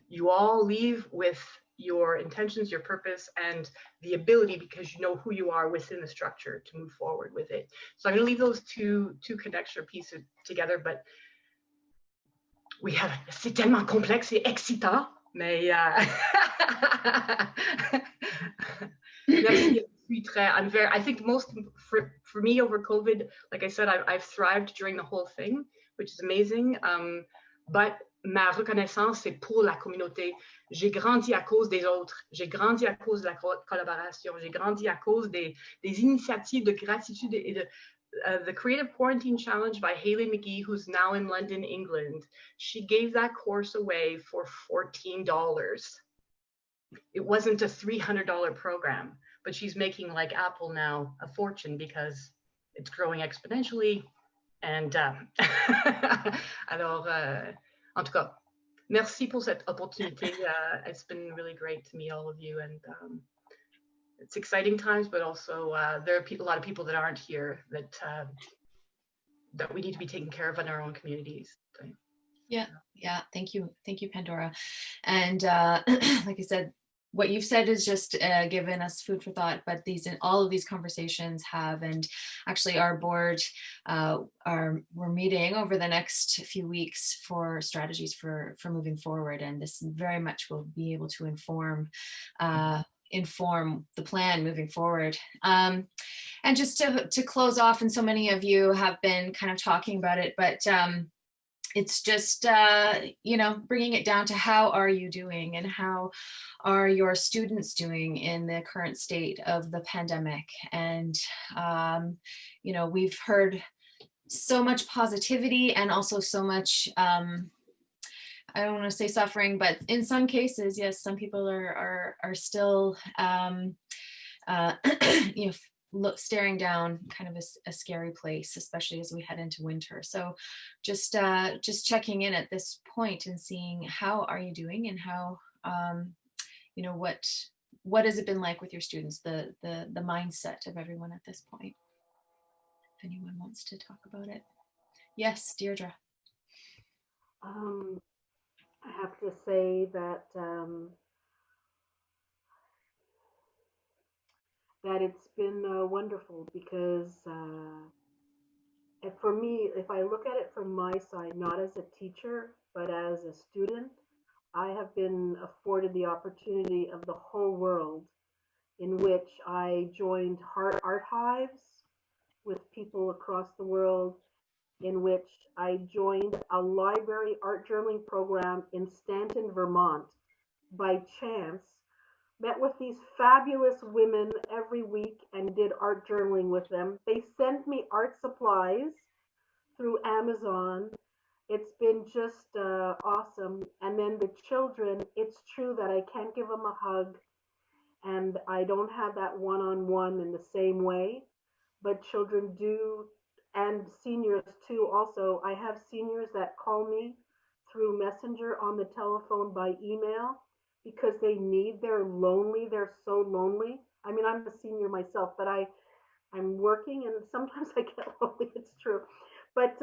you all leave with your intentions, your purpose, and the ability, because you know who you are within the structure, to move forward with it. So I'm going to leave those two connection pieces together, but we have, c'est tellement complexe et excitant, mais I think most for me over COVID, like I said, I've thrived during the whole thing, which is amazing. But ma reconnaissance, c'est pour la communauté. J'ai grandi à cause des autres. J'ai grandi à cause de la collaboration. J'ai grandi à cause des initiatives de gratitude et de the Creative Quarantine Challenge by Hayley McGee, who's now in London, England. She gave that course away for $14. It wasn't a $300 program, but she's making, like Apple now, a fortune because it's growing exponentially. And alors, en tout cas, merci pour cette opportunité. It's been really great to meet all of you, and it's exciting times, but also there are a lot of people that aren't here that we need to be taking care of in our own communities. So, yeah. Thank you, Pandora. And like I said, what you've said is just given us food for thought, but all of these conversations have, and actually our board we're meeting over the next few weeks for strategies for moving forward, and this very much will be able to inform the plan moving forward. And just to close off, and so many of you have been kind of talking about it, but it's just, bringing it down to how are you doing, and how are your students doing in the current state of the pandemic? And, we've heard so much positivity and also so much, I don't want to say suffering, but in some cases, yes, some people are still, staring down kind of a scary place, especially as we head into winter. So just checking in at this point and seeing how are you doing, and how, what has it been like with your students, the mindset of everyone at this point? If anyone wants to talk about it. Yes, Deirdre. I have to say that that it's been wonderful, because for me, if I look at it from my side, not as a teacher, but as a student, I have been afforded the opportunity of the whole world, in which I joined art hives with people across the world, in which I joined a library art journaling program in Stanton, Vermont, by chance, met with these fabulous women every week and did art journaling with them. They sent me art supplies through Amazon. It's been just awesome. And then the children, it's true that I can't give them a hug, and I don't have that one-on-one in the same way, but children do, and seniors too. Also, I have seniors that call me through Messenger, on the telephone, by email, because they're lonely, they're so lonely. I mean, I'm a senior myself, but I'm working, and sometimes I get lonely, it's true. But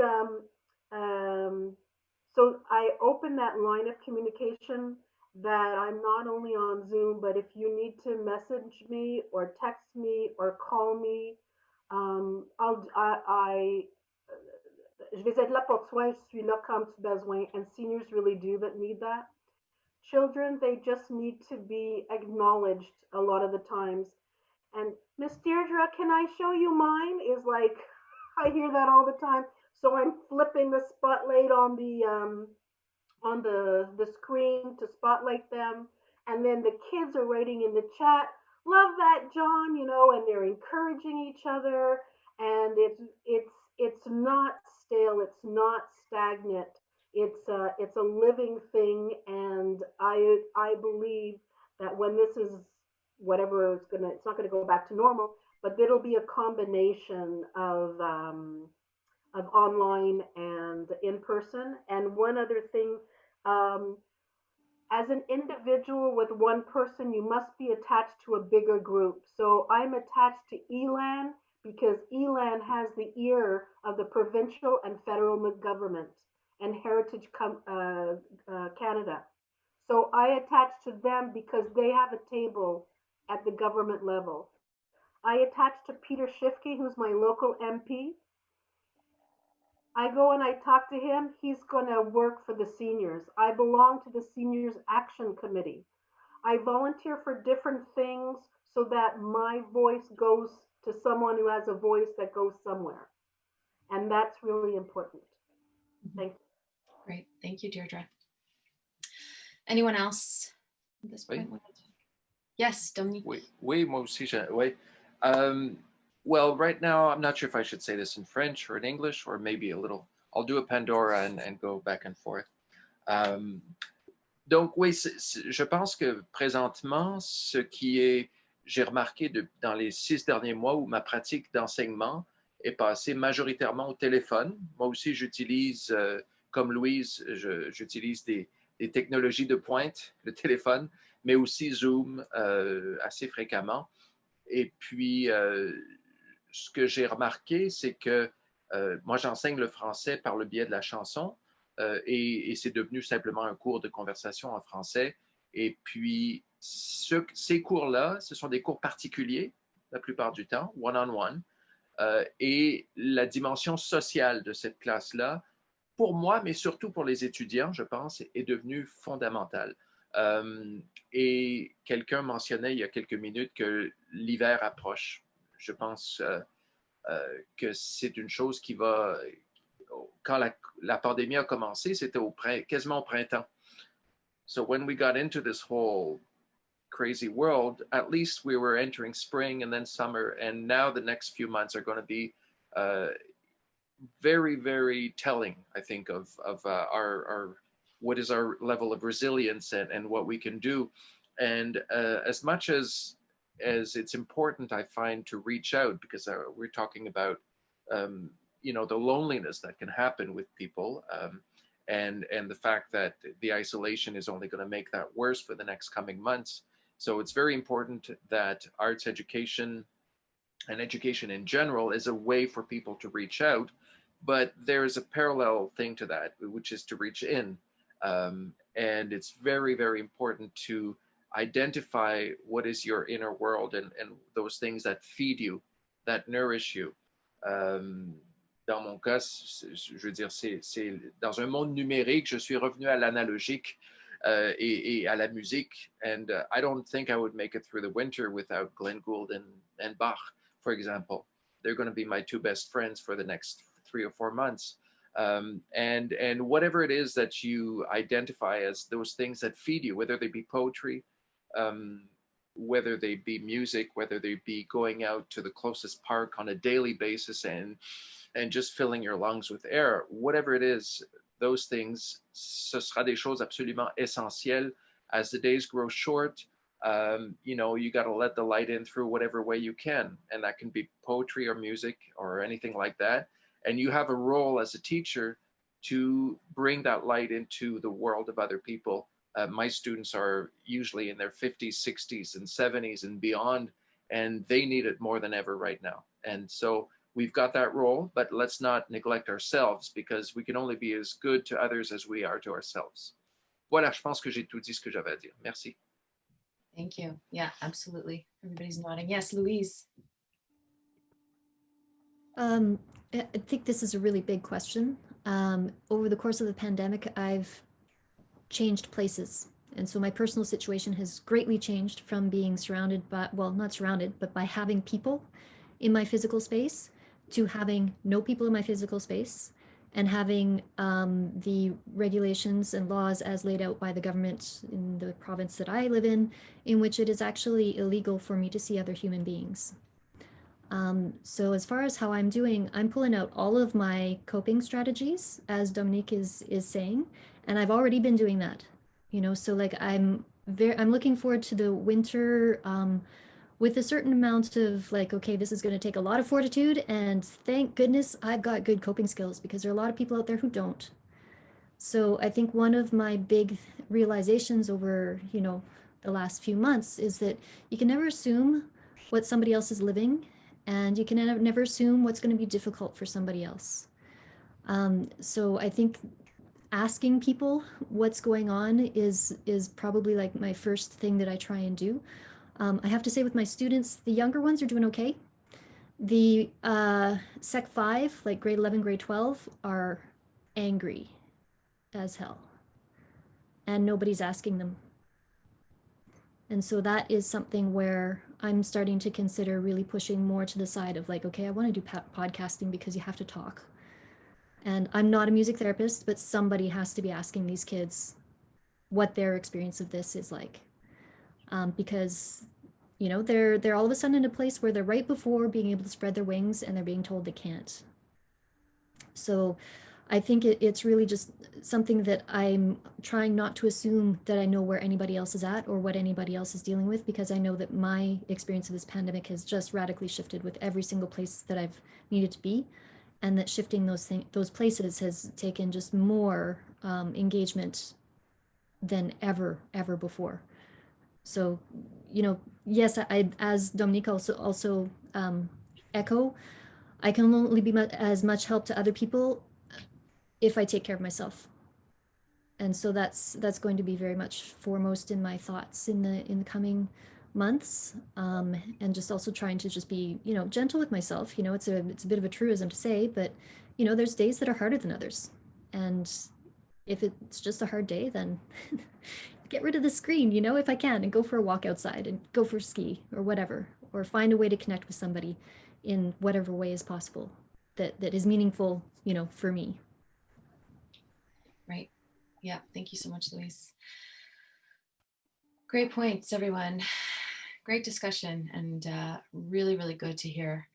So I open that line of communication that I'm not only on Zoom, but if you need to message me or text me or call me, je vais être là pour toi, je suis là quand tu as besoin, and seniors really do that need that. Children, they just need to be acknowledged a lot of the times. And Miss Deirdre, can I show you mine? Is like, I hear that all the time. So I'm flipping the spotlight on the screen to spotlight them, and then the kids are writing in the chat, "Love that, John," and they're encouraging each other, and it's not stale, it's not stagnant. It's a living thing, and I believe that when this is whatever it's not gonna go back to normal, but it'll be a combination of online and in person. And one other thing, as an individual with one person, you must be attached to a bigger group. So I'm attached to ELAN because ELAN has the ear of the provincial and federal government and Heritage Canada. So I attach to them because they have a table at the government level. I attach to Peter Schiffke, who's my local MP. I go and I talk to him. He's going to work for the seniors. I belong to the Seniors Action Committee. I volunteer for different things so that my voice goes to someone who has a voice that goes somewhere. And that's really important. Thank you. Great. Thank you, Deirdre. Anyone else at this point? Oui. Yes, Dominique. Oui, moi aussi. Oui. Well, right now, I'm not sure if I should say this in French or in English, or maybe a little. I'll do a Pandora and go back and forth. Donc, oui, je pense que présentement, j'ai remarqué dans les 6 derniers mois où ma pratique d'enseignement est passée majoritairement au téléphone. Moi aussi, j'utilise, comme Louise, j'utilise des technologies de pointe, le téléphone, mais aussi Zoom assez fréquemment. Et puis, ce que j'ai remarqué, c'est que moi, j'enseigne le français par le biais de la chanson et c'est devenu simplement un cours de conversation en français. Et puis, ces cours-là, ce sont des cours particuliers, la plupart du temps, one-on-one. Et la dimension sociale de cette classe-là, pour moi, mais surtout pour les étudiants, je pense, est devenue fondamentale. Et quelqu'un mentionnait il y a quelques minutes que l'hiver approche. Je pense que c'est une chose qui va... Quand la pandémie a commencé, c'était quasiment au printemps. So when we got into this whole crazy world, at least we were entering spring and then summer, and now the next few months are going to be very, very telling, I think, of our what is our level of resilience and what we can do. And as much as it's important, I find, to reach out, because we're talking about, the loneliness that can happen with people, and the fact that the isolation is only going to make that worse for the next coming months. So it's very important that arts education and education in general is a way for people to reach out, but there's a parallel thing to that, which is to reach in. And it's very, very important to identify what is your inner world and those things that feed you, that nourish you. Dans mon cas, je veux dire, c'est dans un monde numérique, je suis revenu à l'analogique et à la musique. And I don't think I would make it through the winter without Glenn Gould and Bach, for example. They're going to be my 2 best friends for the next 3 or 4 months. And whatever it is that you identify as those things that feed you, whether they be poetry, whether they be music, whether they be going out to the closest park on a daily basis and just filling your lungs with air, whatever it is, those things, ce sera des choses absolument essentielles. As the days grow short, you got to let the light in through whatever way you can. And that can be poetry or music or anything like that. And you have a role as a teacher to bring that light into the world of other people. My students are usually in their 50s, 60s, and 70s and beyond, and they need it more than ever right now. And so we've got that role, but let's not neglect ourselves because we can only be as good to others as we are to ourselves. Voilà, je pense que j'ai tout dit ce que j'avais à dire. Merci. Thank you. Yeah, absolutely. Everybody's nodding. Yes, Louise. I think this is a really big question. Over the course of the pandemic, I've changed places. And so my personal situation has greatly changed from being surrounded by, well, not surrounded, but by having people in my physical space to having no people in my physical space and having the regulations and laws as laid out by the government in the province that I live in which it is actually illegal for me to see other human beings. So as far as how I'm doing, I'm pulling out all of my coping strategies, as Dominique is saying, and I've already been doing that. You know, so like I'm looking forward to the winter with a certain amount of like, okay, this is going to take a lot of fortitude, and thank goodness I've got good coping skills because there are a lot of people out there who don't. So I think one of my big realizations over, you know, the last few months is that you can never assume what somebody else is living, and you can never assume what's going to be difficult for somebody else. So I think asking people what's going on is probably like my first thing that I try and do. I have to say with my students, the younger ones are doing okay. The Sec 5, like grade 11, grade 12, are angry as hell. And nobody's asking them. And so that is something where I'm starting to consider really pushing more to the side of like, okay, I want to do podcasting because you have to talk. And I'm not a music therapist, but somebody has to be asking these kids what their experience of this is like. Because, you know, they're all of a sudden in a place where they're right before being able to spread their wings and they're being told they can't. So I think it's really just something that I'm trying not to assume that I know where anybody else is at or what anybody else is dealing with, because I know that my experience of this pandemic has just radically shifted with every single place that I've needed to be, and that shifting those places has taken just more engagement than ever before. So, you know, yes, I as Dominique also echo, I can only be as much help to other people if I take care of myself. And so that's going to be very much foremost in my thoughts in the coming months, and just also trying to just be, you know, gentle with myself. You know, it's a bit of a truism to say, but you know, there's days that are harder than others, and if it's just a hard day, then get rid of the screen, you know, if I can, and go for a walk outside and go for a ski or whatever, or find a way to connect with somebody in whatever way is possible that is meaningful, you know, for me. Right. Yeah. Thank you so much, Louise. Great points, everyone. Great discussion, and really, really good to hear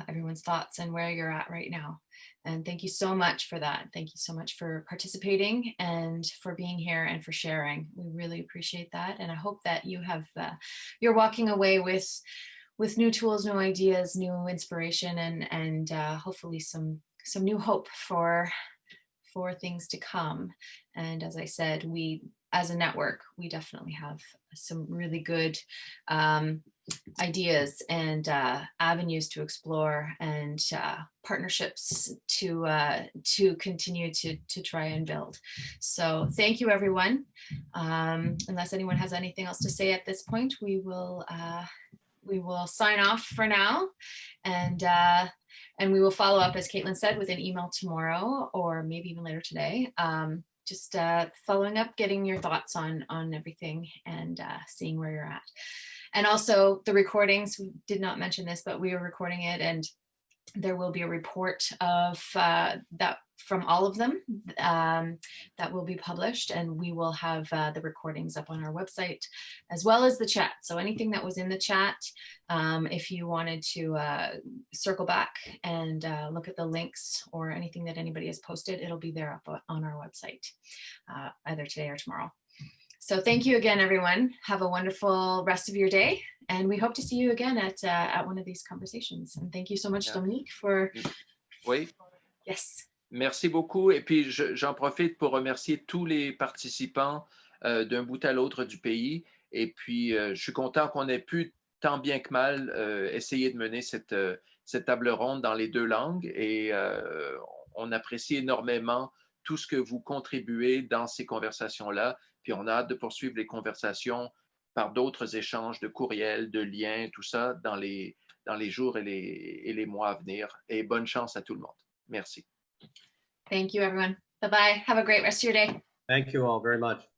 everyone's thoughts and where you're at right now. And thank you so much for that. Thank you so much for participating and for being here and for sharing. We really appreciate that. And I hope that you have, you're walking away with new tools, new ideas, new inspiration, and hopefully some new hope for things to come. And as I said, we, as a network, we definitely have some really good ideas and avenues to explore, and partnerships to continue to try and build. So thank you, everyone. Unless anyone has anything else to say at this point, we will sign off for now, and we will follow up, as Caitlin said, with an email tomorrow or maybe even later today. Just following up, getting your thoughts on everything, and seeing where you're at. And also the recordings, we did not mention this, but we are recording it, and there will be a report of that from all of them that will be published, and we will have the recordings up on our website, as well as the chat. So anything that was in the chat, if you wanted to circle back and look at the links or anything that anybody has posted, it'll be there up on our website, either today or tomorrow. So thank you again, everyone. Have a wonderful rest of your day, and we hope to see you again at one of these conversations. And thank you so much, Dominique, for... Oui. Yes. Merci beaucoup. Et puis, j'en profite pour remercier tous les participants d'un bout à l'autre du pays. Et puis, je suis content qu'on ait pu, tant bien que mal, essayer de mener cette cette table ronde dans les 2 langues et on apprécie énormément tout ce que vous contribuez dans ces conversations-là. Puis on a hâte de poursuivre les conversations par d'autres échanges de courriels, de liens, tout ça dans les jours et les mois à venir. Et bonne chance à tout le monde. Merci. Thank you, everyone. Bye-bye. Have a great rest of your day. Thank you all very much.